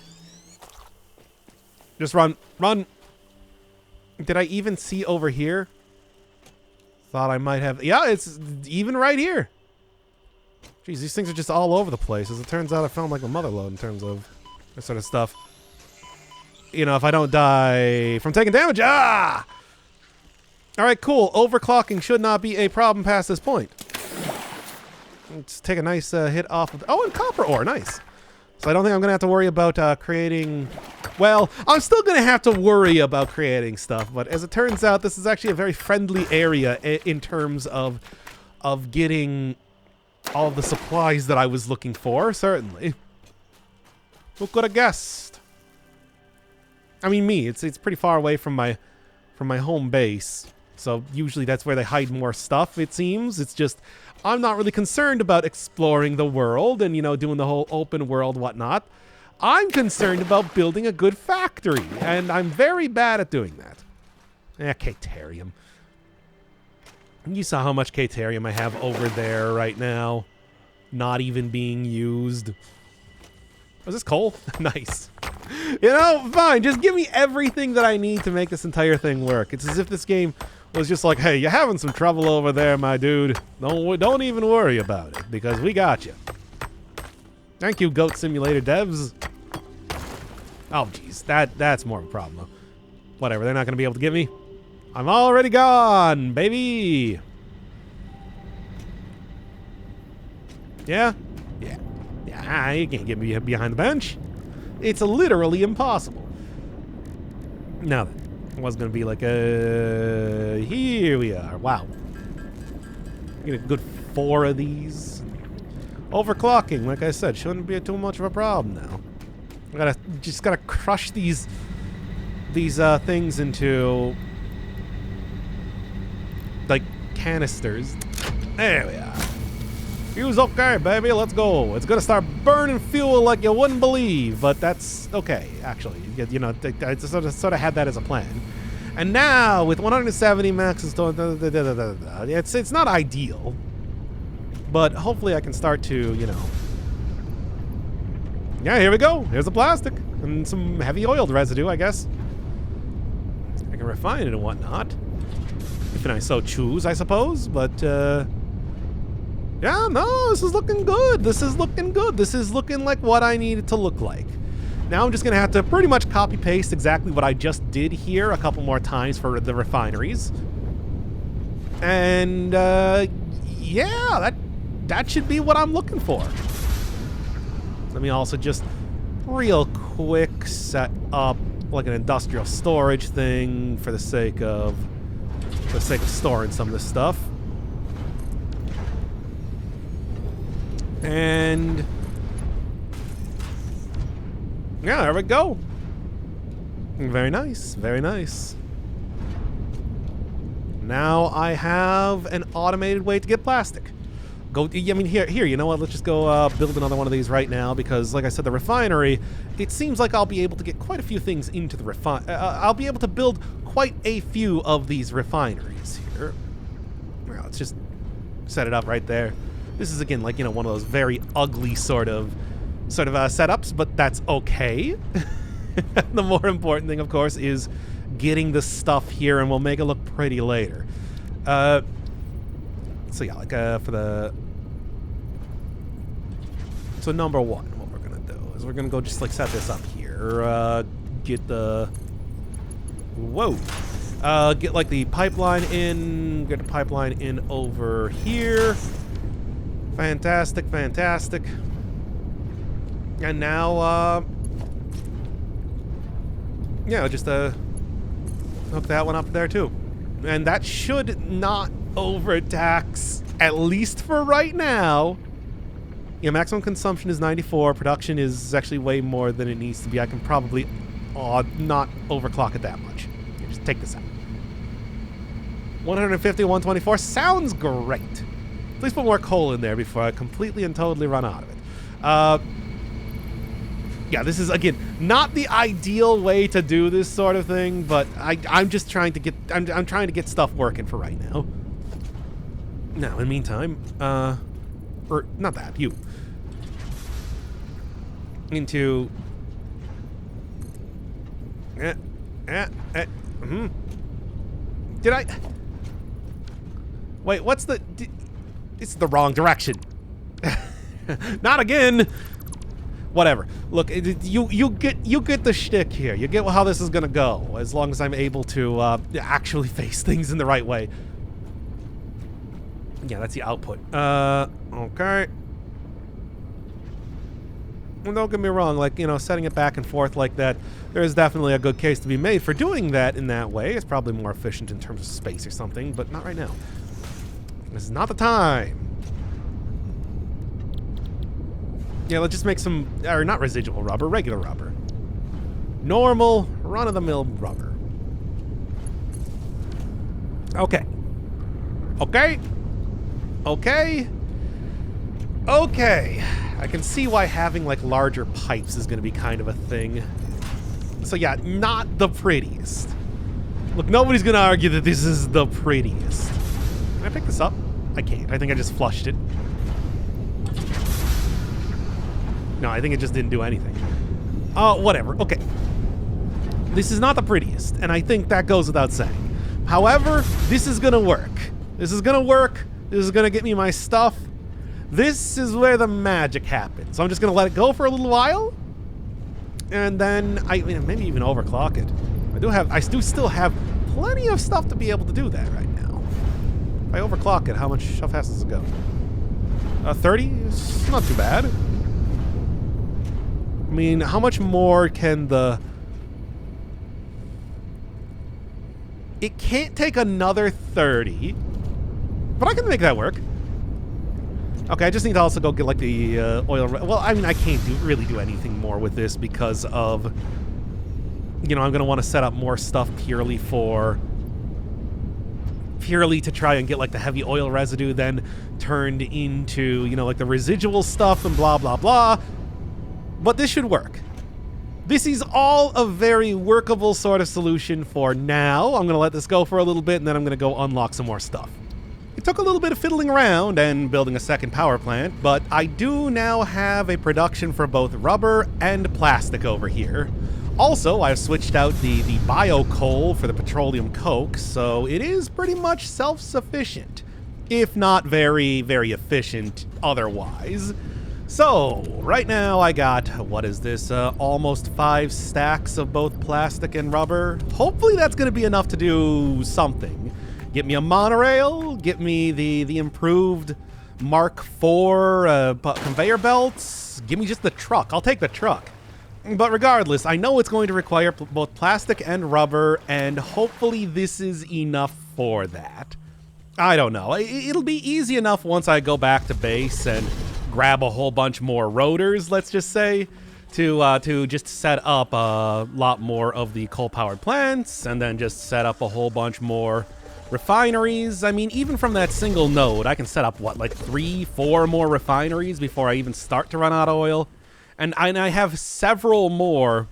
Just run. Run. Did I even see over here? Thought I might have. Yeah, it's even right here. Jeez, these things are just all over the place. As it turns out, I found like a motherlode in terms of this sort of stuff. You know, if I don't die from taking damage. Ah! Alright, cool. Overclocking should not be a problem past this point. Let's take a nice hit off of... Oh, and copper ore. Nice. So I don't think I'm going to have to worry about creating... Well, I'm still going to have to worry about creating stuff, but as it turns out, this is actually a very friendly area in terms of getting all of the supplies that I was looking for, certainly. Who could have guessed? I mean, me. It's pretty far away from my home base, so usually that's where they hide more stuff, it seems. It's just, I'm not really concerned about exploring the world and, you know, doing the whole open world whatnot. I'm concerned about building a good factory, and I'm very bad at doing that. Catarium. You saw how much Catarium I have over there right now. Not even being used. Oh, is this coal? Nice. You know, fine. Just give me everything that I need to make this entire thing work. It's as if this game was just like, hey, you're having some trouble over there, my dude. Don't even worry about it, because we got you. Thank you, Goat Simulator devs. Oh, jeez. That's more of a problem, though. Whatever. They're not going to be able to get me. I'm already gone, baby. Yeah? Yeah. Yeah, you can't get me behind the bench. It's literally impossible. Now then, it was going to be like here we are. Wow. Get a good 4 of these. Overclocking, like I said, shouldn't be too much of a problem now. I just gotta crush these things into like canisters. There we are. Fuel's okay, baby. Let's go. It's gonna start burning fuel like you wouldn't believe, but that's okay. Actually, you know, I sort of had that as a plan. And now with 170 max, it's not ideal, but hopefully I can start to, you know. Yeah, here we go. Here's the plastic and some heavy oiled residue, I guess. I can refine it and whatnot, if I so choose, I suppose. But yeah, no, this is looking good. This is looking good. This is looking like what I need it to look like. Now I'm just gonna have to pretty much copy paste exactly what I just did here a couple more times for the refineries. And yeah, that should be what I'm looking for. Let me also just real quick set up like an industrial storage thing for the sake of storing some of this stuff. And yeah, there we go. Very nice, very nice. Now I have an automated way to get plastic. I mean, here, you know what? Let's just go build another one of these right now because, like I said, the refinery, it seems like I'll be able to get quite a few things into the I'll be able to build quite a few of these refineries here. Well, let's just set it up right there. This is, again, like, you know, one of those very ugly sort of setups, but that's okay. The more important thing, of course, is getting the stuff here, and we'll make it look pretty later. So yeah, like for the... So number one, what we're gonna do is we're gonna go just like set this up here. Get the... Whoa! Get like the pipeline in. Get the pipeline in over here. Fantastic, fantastic. And now, yeah, just hook that one up there too. And that should not overtax, at least for right now. Yeah, maximum consumption is 94. Production is actually way more than it needs to be. I can probably not overclock it that much. Yeah, just take this out. 150, 124 sounds great. At least put more coal in there before I completely and totally run out of it. Yeah, this is, again, not the ideal way to do this sort of thing, but I'm just trying to get... I'm trying to get stuff working for right now. Now, in the meantime, or not that, you. Into... Did I... Wait, what's the... It's the wrong direction. Not again! Whatever. Look, you get the shtick here. You get how this is gonna go, as long as I'm able to actually face things in the right way. Yeah, that's the output. Okay. Well, don't get me wrong, like, you know, setting it back and forth like that, there is definitely a good case to be made for doing that in that way. It's probably more efficient in terms of space or something, but not right now. This is not the time. Yeah, let's just make some, or not residual rubber, regular rubber. Normal, run-of-the-mill rubber. Okay. Okay. Okay. Okay. I can see why having, like, larger pipes is going to be kind of a thing. So, yeah, not the prettiest. Look, nobody's going to argue that this is the prettiest. Can I pick this up? I can't. I think I just flushed it. No, I think it just didn't do anything. Whatever. Okay. This is not the prettiest, and I think that goes without saying. However, this is gonna work. This is gonna work. This is gonna get me my stuff. This is where the magic happens. So I'm just gonna let it go for a little while, and then maybe even overclock it. I do still have plenty of stuff to be able to do that right now. If I overclock it, how fast does it go? 30? It's not too bad. I mean, how much more can the... It can't take another 30, but I can make that work. Okay, I just need to also go get, like, the oil... Well, I mean, I can't really do anything more with this because of... You know, I'm going to want to set up more stuff purely to try and get, like, the heavy oil residue then turned into, you know, like, the residual stuff and blah, blah, blah. But this should work. This is all a very workable sort of solution for now. I'm going to let this go for a little bit, and then I'm going to go unlock some more stuff. It took a little bit of fiddling around and building a second power plant, but I do now have a production for both rubber and plastic over here. Also, I've switched out the bio coal for the petroleum coke, so it is pretty much self-sufficient, if not very, very efficient otherwise. So, right now I got, what is this, almost 5 stacks of both plastic and rubber. Hopefully that's going to be enough to do something. Get me a monorail, get me the improved Mark IV conveyor belts, give me just the truck. I'll take the truck. But regardless, I know it's going to require both plastic and rubber, and hopefully this is enough for that. I don't know. It'll be easy enough once I go back to base and grab a whole bunch more rotors, let's just say, to just set up a lot more of the coal-powered plants, and then just set up a whole bunch more refineries. I mean, even from that single node, I can set up, what, like 3, 4 more refineries before I even start to run out of oil? And I have several more.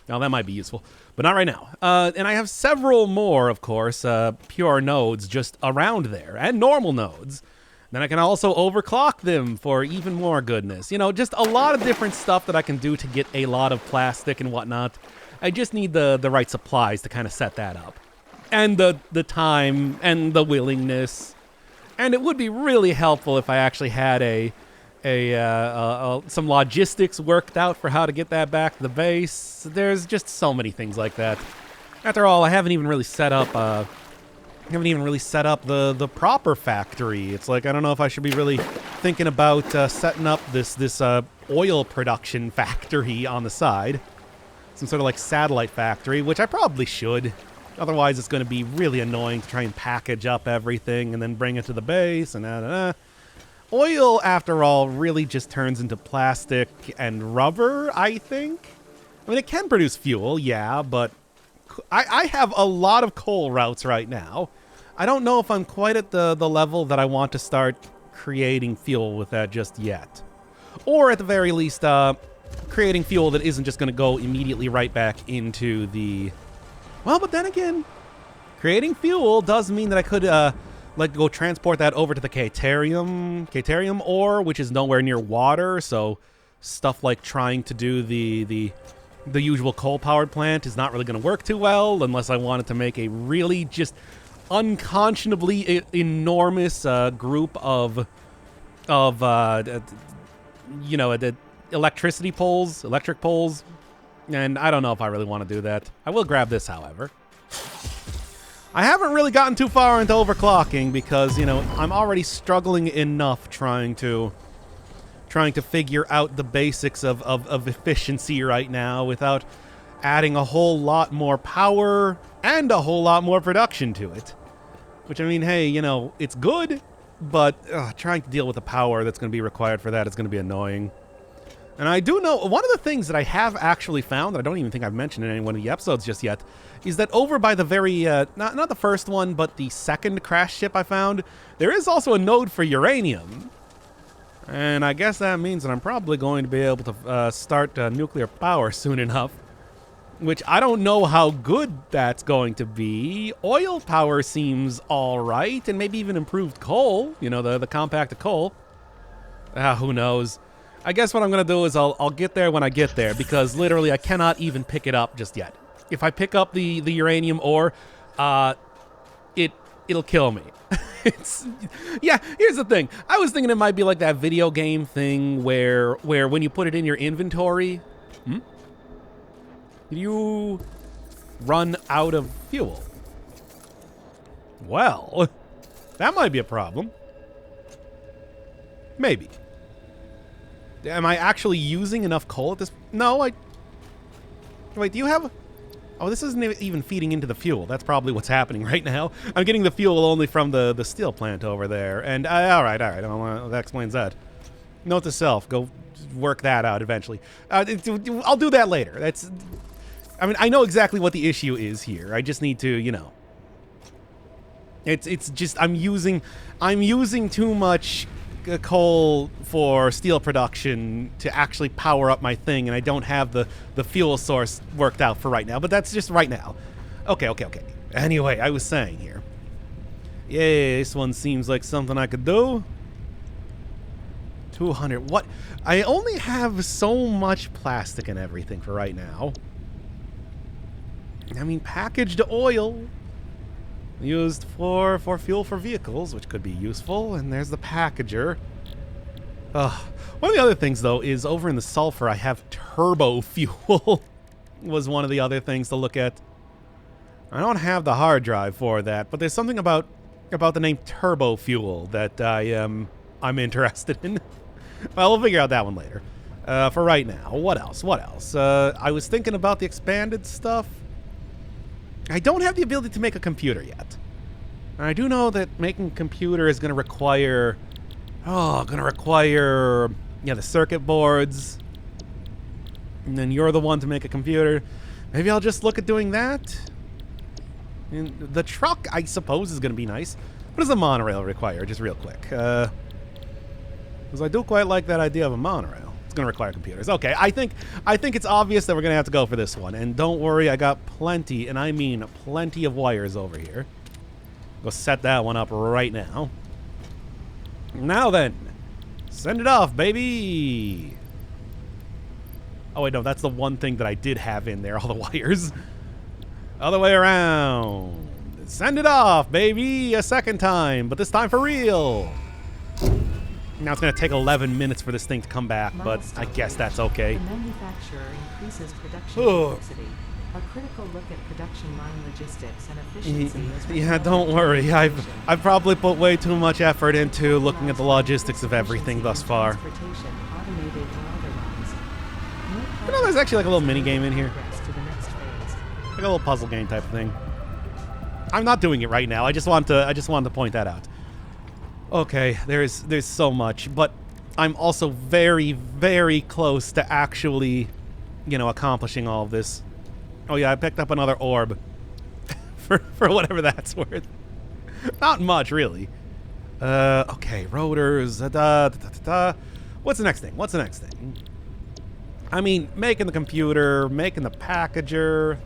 Now, that might be useful, but not right now. And I have several more, of course, pure nodes just around there, and normal nodes. Then I can also overclock them for even more goodness. You know, just a lot of different stuff that I can do to get a lot of plastic and whatnot. I just need the right supplies to kind of set that up. And the time and the willingness. And it would be really helpful if I actually had some logistics worked out for how to get that back to the base. There's just so many things like that. After all, I haven't even really set up the proper factory. It's like, I don't know if I should be really thinking about setting up this oil production factory on the side. Some sort of like satellite factory, which I probably should. Otherwise, it's going to be really annoying to try and package up everything and then bring it to the base and Oil, after all, really just turns into plastic and rubber, I think. I mean, it can produce fuel, yeah, but I have a lot of coal routes right now. I don't know if I'm quite at the level that I want to start creating fuel with that just yet. Or at the very least, creating fuel that isn't just going to go immediately right back into the... Well, but then again, creating fuel does mean that I could go transport that over to the Caterium ore, which is nowhere near water, so stuff like trying to do the usual coal-powered plant is not really going to work too well unless I wanted to make a really just unconscionably enormous group of electric poles, and I don't know if I really want to do that. I will grab this, however. I haven't really gotten too far into overclocking because, you know, I'm already struggling enough trying to figure out the basics of efficiency right now without adding a whole lot more power and a whole lot more production to it. Which, I mean, hey, you know, it's good, but trying to deal with the power that's going to be required for that is going to be annoying. And I do know, one of the things that I have actually found, that I don't even think I've mentioned in any one of the episodes just yet, is that over by the very, not the first one, but the second crash ship I found, there is also a node for uranium. And I guess that means that I'm probably going to be able to start nuclear power soon enough. Which I don't know how good that's going to be. Oil power seems alright, and maybe even improved coal. You know, the compacted coal. Who knows? I guess what I'm going to do is I'll get there when I get there, because literally I cannot even pick it up just yet. If I pick up the uranium ore, it'll kill me. Yeah, here's the thing. I was thinking it might be like that video game thing where when you put it in your inventory... Did you run out of fuel? Well, that might be a problem. Maybe. Am I actually using enough coal at this? No, Wait, do you have... Oh, this isn't even feeding into the fuel. That's probably what's happening right now. I'm getting the fuel only from the steel plant over there. And, all right. That explains that. Note to self, go work that out eventually. I'll do that later. That's... I mean, I know exactly what the issue is here. I just need to, you know... It's just, I'm using too much coal for steel production to actually power up my thing, and I don't have the fuel source worked out for right now, but that's just right now. Okay. Anyway, I was saying here. Yay, this one seems like something I could do. 200, what? I only have so much plastic and everything for right now. I mean, packaged oil used for fuel for vehicles, which could be useful, and there's the packager. One of the other things, though, is over in the sulfur, I have turbo fuel. Was one of the other things to look at. I don't have the hard drive for that, but there's something about the name turbo fuel that I'm interested in. Well, we'll figure out that one later. For right now, what else? I was thinking about the expanded stuff. I don't have the ability to make a computer yet. And I do know that making a computer is going to require Yeah, the circuit boards. And then you're the one to make a computer. Maybe I'll just look at doing that. And the truck, I suppose, is going to be nice. What does a monorail require, just real quick? Because I do quite like that idea of a monorail. It's going to require computers. Okay, I think it's obvious that we're going to have to go for this one. And don't worry, I got plenty, and I mean plenty of wires over here. Go set that one up right now. Now then, send it off, baby. Oh, wait, no, that's the one thing that I did have in there, all the wires. Other way around. Send it off, baby, a second time, but this time for real. Now it's going to take 11 minutes for this thing to come back, but I guess that's okay. The manufacturer increases production complexity. A critical look at production line logistics and efficiency is Yeah, don't worry. I've probably put way too much effort into looking at the logistics of everything thus far. You know, there's actually like a little mini game in here. Like a little puzzle game type of thing. I'm not doing it right now. I just wanted to point that out. Okay, there's so much, but I'm also very, very close to actually, you know, accomplishing all of this. Oh yeah, I picked up another orb for whatever that's worth. Not much, really. Okay, rotors. What's the next thing? What's the next thing? I mean, making the computer, making the packager.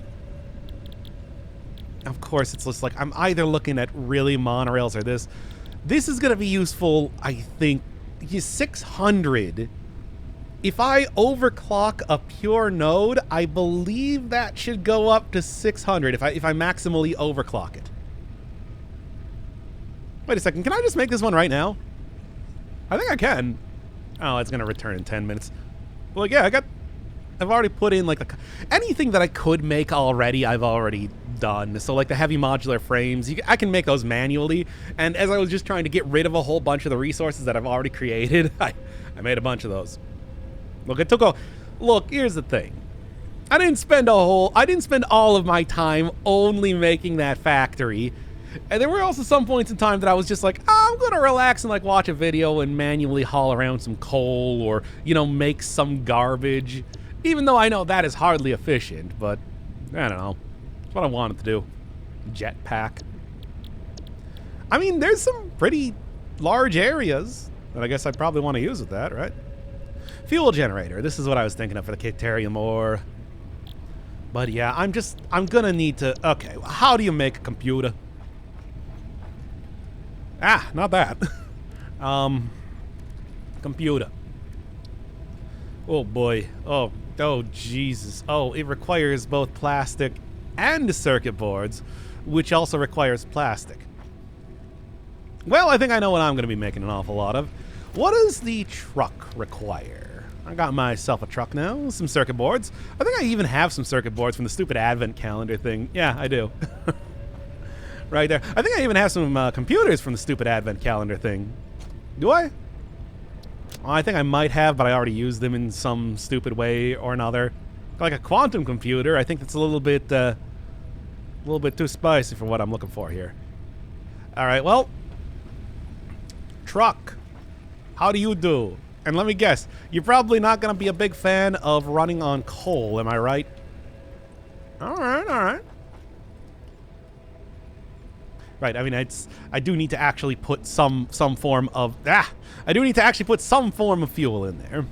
Of course, it's just like I'm either looking at really monorails or this. This is going to be useful, I think, 600. If I overclock a pure node, I believe that should go up to 600 if I maximally overclock it. Wait a second, can I just make this one right now? I think I can. Oh, it's going to return in 10 minutes. Well, yeah, I've already put in like anything that I could make already, I've already done. So like the heavy modular frames, I can make those manually. And as I was just trying to get rid of a whole bunch of the resources that I've already created, I made a bunch of those. Look, it took a look. Here's the thing. I didn't spend all of my time only making that factory. And there were also some points in time that I was just like, oh, I'm gonna relax and like watch a video and manually haul around some coal or, you know, make some garbage. Even though I know that is hardly efficient, but I don't know. It's what I wanted to do. Jetpack. I mean, there's some pretty large areas that I guess I'd probably want to use with that, right? Fuel generator. This is what I was thinking of for the Cactarium ore. But yeah, I'm gonna need to... Okay, how do you make a computer? Ah, not that. Computer. Oh boy. Oh Jesus. Oh, it requires both plastic and circuit boards, which also requires plastic. Well, I think I know what I'm going to be making an awful lot of. What does the truck require? I got myself a truck now, some circuit boards. I think I even have some circuit boards from the stupid advent calendar thing. Yeah, I do. Right there. I think I even have some computers from the stupid advent calendar thing. Do I? Well, I think I might have, but I already used them in some stupid way or another. Like a quantum computer, I think that's a little bit too spicy for what I'm looking for here. All right, well, truck. How do you do? And let me guess, you're probably not going to be a big fan of running on coal, am I right? All right, all right. Right, I mean, I do need to actually put some form of... I do need to actually put some form of fuel in there.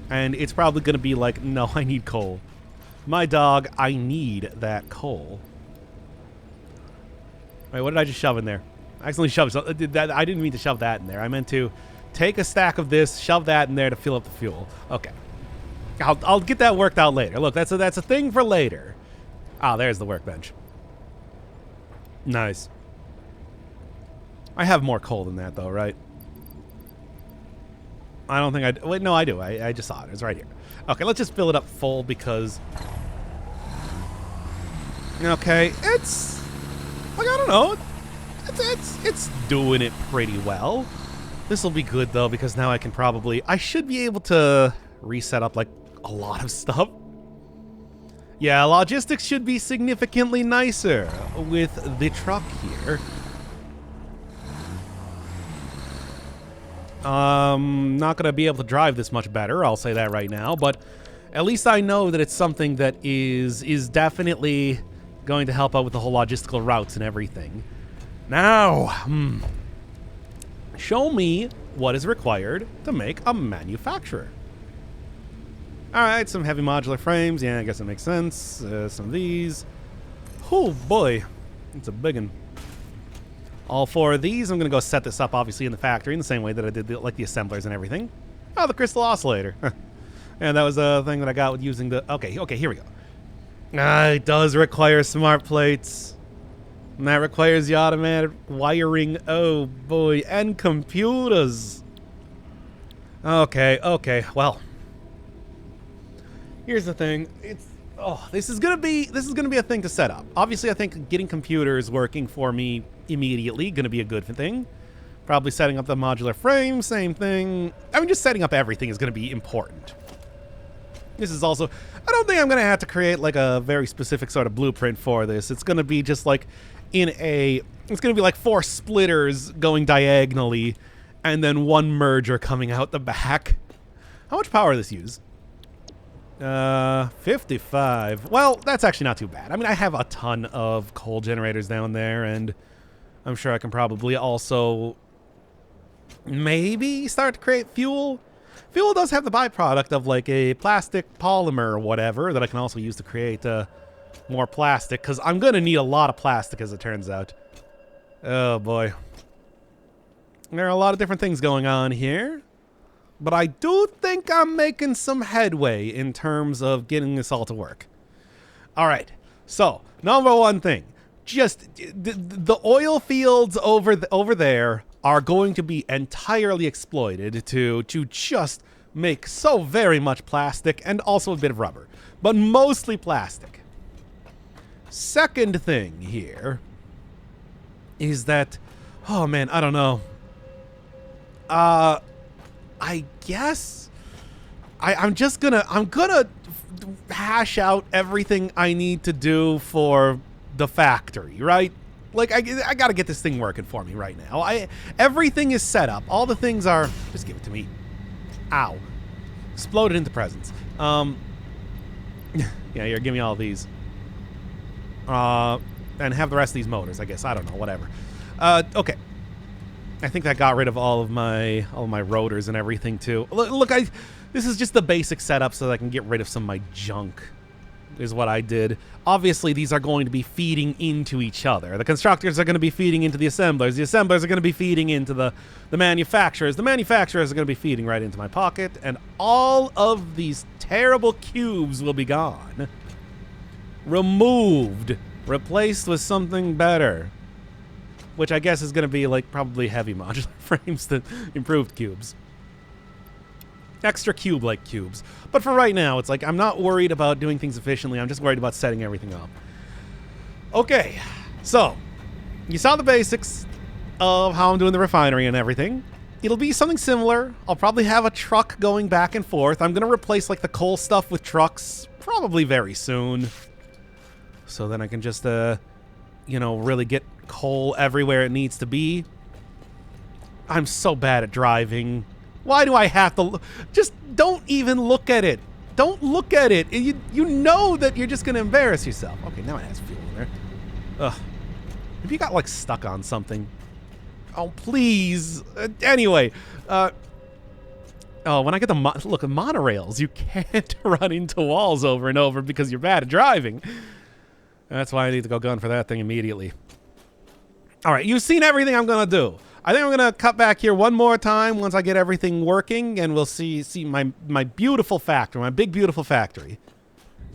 And it's probably going to be like, no, I need coal. My dog, I need that coal. Wait, what did I just shove in there? I accidentally shoved... I didn't mean to shove that in there. I meant to take a stack of this, shove that in there to fill up the fuel. Okay. I'll get that worked out later. Look, that's a thing for later. Ah, there's the workbench. Nice. I have more coal than that, though, right? I don't think I... Wait, no, I do. I just saw it. It's right here. Okay, let's just fill it up full because... Okay, it's... Like, I don't know. It's doing it pretty well. This will be good, though, because now I can probably... I should be able to reset up, like, a lot of stuff. Yeah, logistics should be significantly nicer with the truck here. Not gonna be able to drive this much better, I'll say that right now, but at least I know that it's something that is definitely going to help out with the whole logistical routes and everything. Now, show me what is required to make a manufacturer. Alright, some heavy modular frames. Yeah, I guess that makes sense. Some of these. Oh boy, it's a big one. All 4 of these, I'm going to go set this up, obviously, in the factory in the same way that I did like the assemblers and everything. Oh, the crystal oscillator. And that was the thing that I got with using the... Okay, here we go. It does require smart plates. And that requires the automatic wiring. Oh, boy. And computers. Okay. Well, here's the thing. This is gonna be a thing to set up. Obviously, I think getting computers working for me immediately gonna be a good thing. Probably setting up the modular frame, same thing. I mean, just setting up everything is gonna be important. This is also, I don't think I'm gonna have to create like a very specific sort of blueprint for this. It's gonna be just like it's gonna be like 4 splitters going diagonally, and then 1 merger coming out the back. How much power does this use? 55. Well, that's actually not too bad. I mean, I have a ton of coal generators down there, and I'm sure I can probably also maybe start to create fuel. Fuel does have the byproduct of like a plastic polymer or whatever that I can also use to create more plastic, because I'm going to need a lot of plastic as it turns out. Oh boy. There are a lot of different things going on here. But I do think I'm making some headway in terms of getting this all to work. All right. So, number 1 thing. Just the oil fields over there are going to be entirely exploited to just make so very much plastic and also a bit of rubber. But mostly plastic. Second thing here is that, oh man, I don't know. I guess I'm gonna hash out everything I need to do for the factory, right? Like I gotta get this thing working for me right now. Everything is set up. All the things are, just give it to me. Ow. Exploded into presents. Yeah, here, give me all these. And have the rest of these motors, I guess. I don't know, whatever. Okay. I think that got rid of all of my rotors and everything too. Look, this is just the basic setup so that I can get rid of some of my junk, is what I did. Obviously, these are going to be feeding into each other. The constructors are going to be feeding into the assemblers. The assemblers are going to be feeding into the manufacturers. The manufacturers are going to be feeding right into my pocket. And all of these terrible cubes will be gone. Removed. Replaced with something better. Which I guess is going to be like probably heavy modular frames to improved cubes. Extra cube-like cubes. But for right now, it's like I'm not worried about doing things efficiently. I'm just worried about setting everything up. Okay, so you saw the basics of how I'm doing the refinery and everything. It'll be something similar. I'll probably have a truck going back and forth. I'm going to replace like the coal stuff with trucks probably very soon. So then I can just, you know, really get coal everywhere it needs to be. I'm so bad at driving. Why do I have to just don't even look at it. Don't look at it. You know that you're just going to embarrass yourself. Okay, now it has fuel in there. Ugh. Have you got like stuck on something? Oh, please. Anyway, oh, when I get the monorails, you can't run into walls over and over because you're bad at driving. That's why I need to go gun for that thing immediately. All right, you've seen everything I'm going to do. I think I'm going to cut back here one more time once I get everything working, and we'll see my beautiful factory, my big, beautiful factory.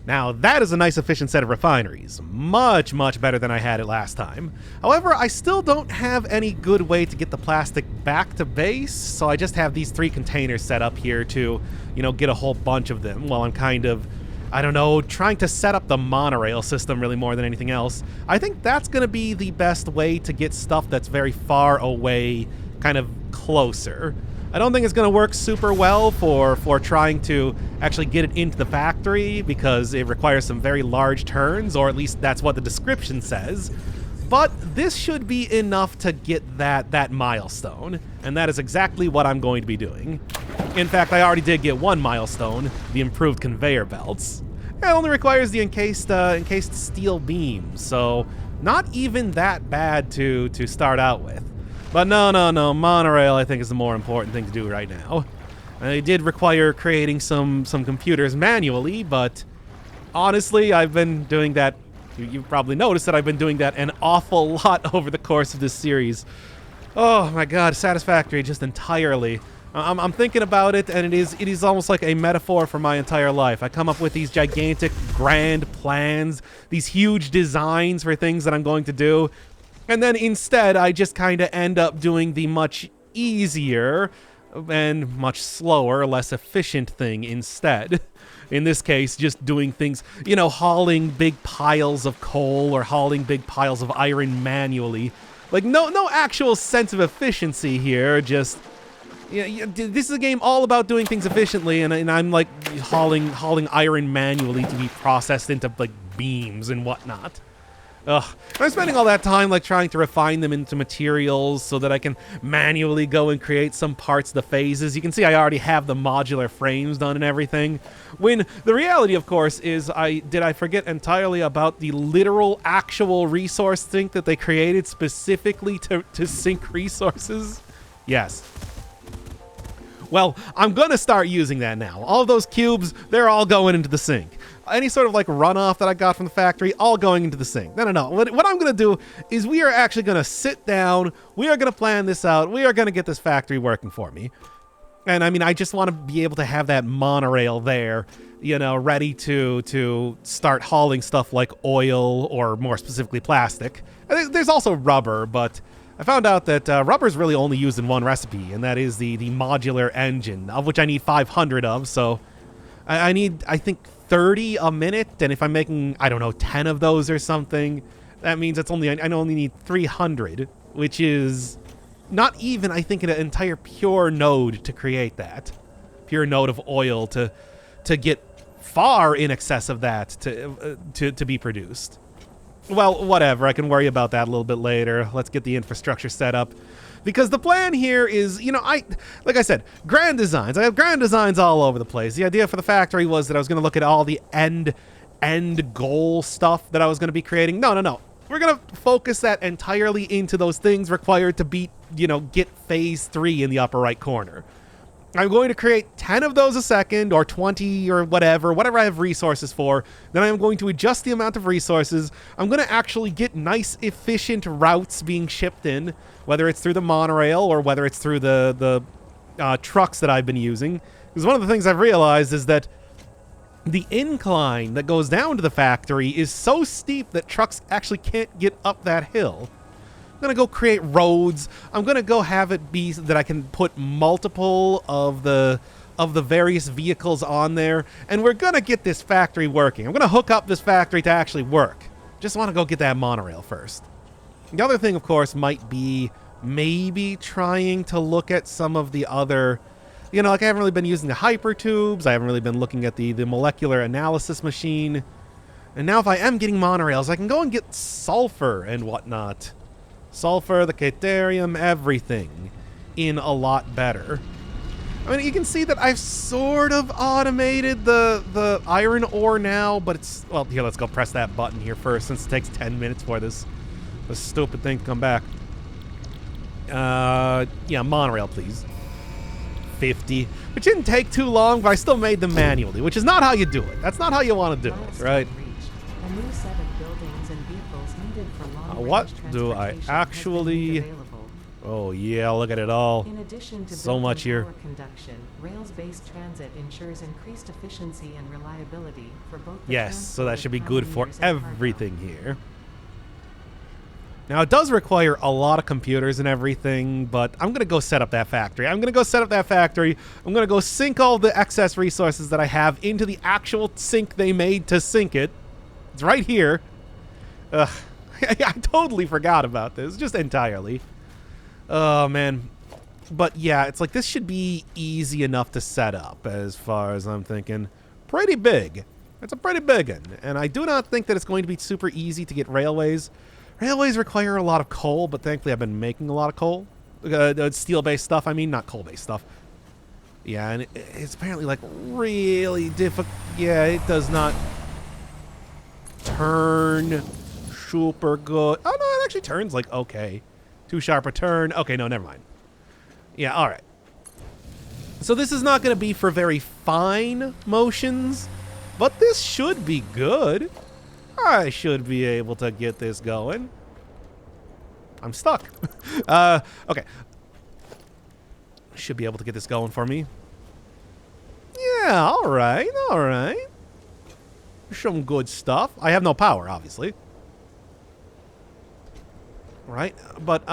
Now, that is a nice, efficient set of refineries. Much, much better than I had it last time. However, I still don't have any good way to get the plastic back to base, so I just have these 3 containers set up here to, you know, get a whole bunch of them while I'm kind of, I don't know, trying to set up the monorail system really more than anything else. I think that's going to be the best way to get stuff that's very far away kind of closer. I don't think it's going to work super well for trying to actually get it into the factory because it requires some very large turns, or at least that's what the description says. But this should be enough to get that milestone, and that is exactly what I'm going to be doing. In fact, I already did get one milestone, the improved conveyor belts. It only requires the encased steel beams, so not even that bad to start out with. But no, monorail I think is the more important thing to do right now. It did require creating some computers manually, but honestly, I've been doing that. You've probably noticed that I've been doing that an awful lot over the course of this series. Oh my god, Satisfactory just entirely. I'm thinking about it, and it is almost like a metaphor for my entire life. I come up with these gigantic, grand plans, these huge designs for things that I'm going to do, and then instead I just kind of end up doing the much easier and much slower, less efficient thing instead. In this case, just doing things, you know, hauling big piles of coal or hauling big piles of iron manually. Like, no actual sense of efficiency here, just... Yeah, this is a game all about doing things efficiently, and I'm like hauling iron manually to be processed into like beams and whatnot. Ugh. I'm spending all that time like trying to refine them into materials so that I can manually go and create some parts of the phases. You can see I already have the modular frames done and everything. When the reality, of course, is did I forget entirely about the literal actual resource sink that they created specifically to sink resources? Yes. Well, I'm going to start using that now. All of those cubes, they're all going into the sink. Any sort of like runoff that I got from the factory, all going into the sink. No. What I'm going to do is we are actually going to sit down. We are going to plan this out. We are going to get this factory working for me. And I mean, I just want to be able to have that monorail there, you know, ready to start hauling stuff like oil or more specifically plastic. There's also rubber, but... I found out that rubber is really only used in one recipe, and that is the modular engine, of which I need 500 of, so I need, I think, 30 a minute, and if I'm making, I don't know, 10 of those or something, that means I only need 300, which is not even, I think, an entire pure node to create that. Pure node of oil to get far in excess of that to be produced. Well, whatever. I can worry about that a little bit later. Let's get the infrastructure set up. Because the plan here is, you know, like I said, grand designs. I have grand designs all over the place. The idea for the factory was that I was going to look at all the end goal stuff that I was going to be creating. No. We're going to focus that entirely into those things required to beat, you know, get phase 3 in the upper right corner. I'm going to create 10 of those a second, or 20, or whatever I have resources for. Then I'm going to adjust the amount of resources. I'm going to actually get nice, efficient routes being shipped in, whether it's through the monorail or whether it's through the trucks that I've been using. Because one of the things I've realized is that the incline that goes down to the factory is so steep that trucks actually can't get up that hill. I'm going to go create roads. I'm going to go have it be that I can put multiple of the various vehicles on there, and we're going to get this factory working. I'm going to hook up this factory to actually work. Just want to go get that monorail first. The other thing, of course, might be maybe trying to look at some of the other, you know, like I haven't really been using the hypertubes. I haven't really been looking at the molecular analysis machine. And now if I am getting monorails, I can go and get sulfur and whatnot. Sulfur, the Caterium, everything in a lot better. I mean, you can see that I've sort of automated the iron ore now, but it's... Well, here, let's go press that button here first, since it takes 10 minutes for this stupid thing to come back. Yeah, monorail, please. 50. Which didn't take too long, but I still made them manually, which is not how you do it. That's not how you want to do it, right? A new set of buildings and vehicles needed for long-range What do I transportation actually... has been made available. Oh, yeah, look at it all. In addition to So much here. power conduction, rails-based transit ensures increased efficiency and reliability for both the Yes, so that transport should be of good for passengers and cargo. everything here. Now, it does require a lot of computers and everything, but I'm going to go set up that factory. I'm going to go sink all the excess resources that I have into the actual sink they made to sink it. It's right here. Ugh. I totally forgot about this, just entirely. Oh, man. But yeah, it's like this should be easy enough to set up as far as I'm thinking. Pretty big. It's a pretty big one. And I do not think that it's going to be super easy to get railways. Railways require a lot of coal, but thankfully I've been making a lot of coal. Steel-based stuff, I mean, not coal-based stuff. Yeah, and it's apparently, like, really difficult. Yeah, it does not turn super good. Oh, no, it actually turns, like, okay. Too sharp a turn. Okay, no, never mind. Yeah, all right. So this is not going to be for very fine motions, but this should be good. I should be able to get this going. I'm stuck. Okay. Should be able to get this going for me. Yeah, all right, all right. Some good stuff. I have no power, obviously. Right, but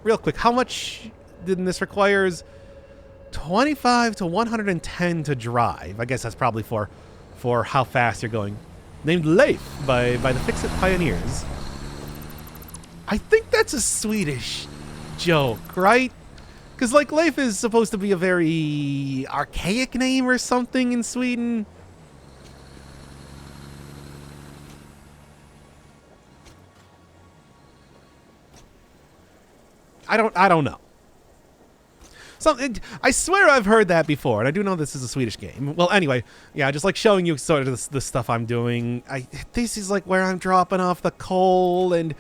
real quick, how much did this requires? 25 to 110 to drive. I guess that's probably for how fast you're going. Named Leif by the Fix-It Pioneers. I think that's a Swedish joke, right? Because, like, Leif is supposed to be a very archaic name or something in Sweden. I don't know. I swear I've heard that before, and I do know this is a Swedish game. Well, anyway, yeah, just like showing you sort of the stuff I'm doing. This is like where I'm dropping off the coal, and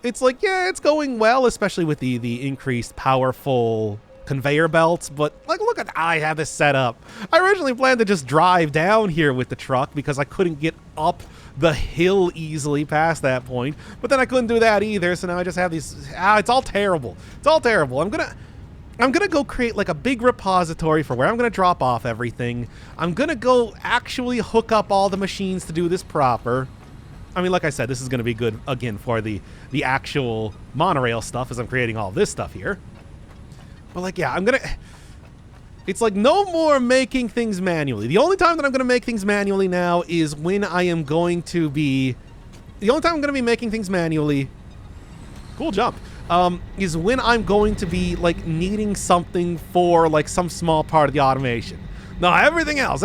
it's like, yeah, it's going well, especially with the increased powerful conveyor belts. But like, look at how I have this set up. I originally planned to just drive down here with the truck because I couldn't get up the hill easily past that point. But then I couldn't do that either, so now I just have these. It's all terrible. It's all terrible. I'm gonna go create like a big repository for where I'm gonna drop off everything. I'm gonna go actually hook up all the machines to do this proper. I mean, like I said, this is gonna be good again for the actual monorail stuff as I'm creating all this stuff here. But like, yeah, it's like no more making things manually. The only time that I'm gonna make things manually now is when I am going to be, the only time I'm gonna be making things manually, cool jump, is when I'm going to be like needing something for like some small part of the automation. No, everything else,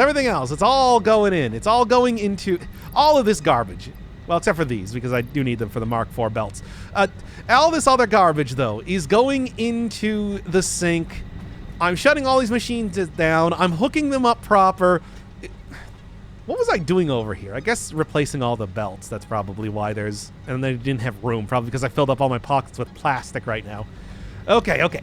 it's all going in. It's all going into all of this garbage. Well, except for these, because I do need them for the Mark IV belts. All this other garbage, though, is going into the sink. I'm shutting all these machines down. I'm hooking them up proper. What was I doing over here? I guess replacing all the belts. That's probably why there's... And they didn't have room, probably because I filled up all my pockets with plastic right now. Okay.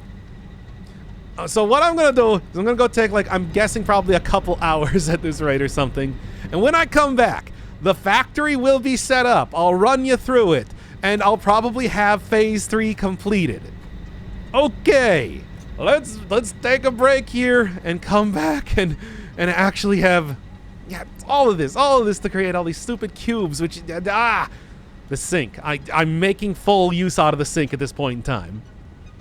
So what I'm going to do is I'm going to go take, like, I'm guessing probably a couple hours at this rate or something. And when I come back, the factory will be set up. I'll run you through it. And I'll probably have Phase 3 completed. Okay. Let's take a break here and come back and actually have... Yeah, all of this to create all these stupid cubes, which, the sink. I'm making full use out of the sink at this point in time.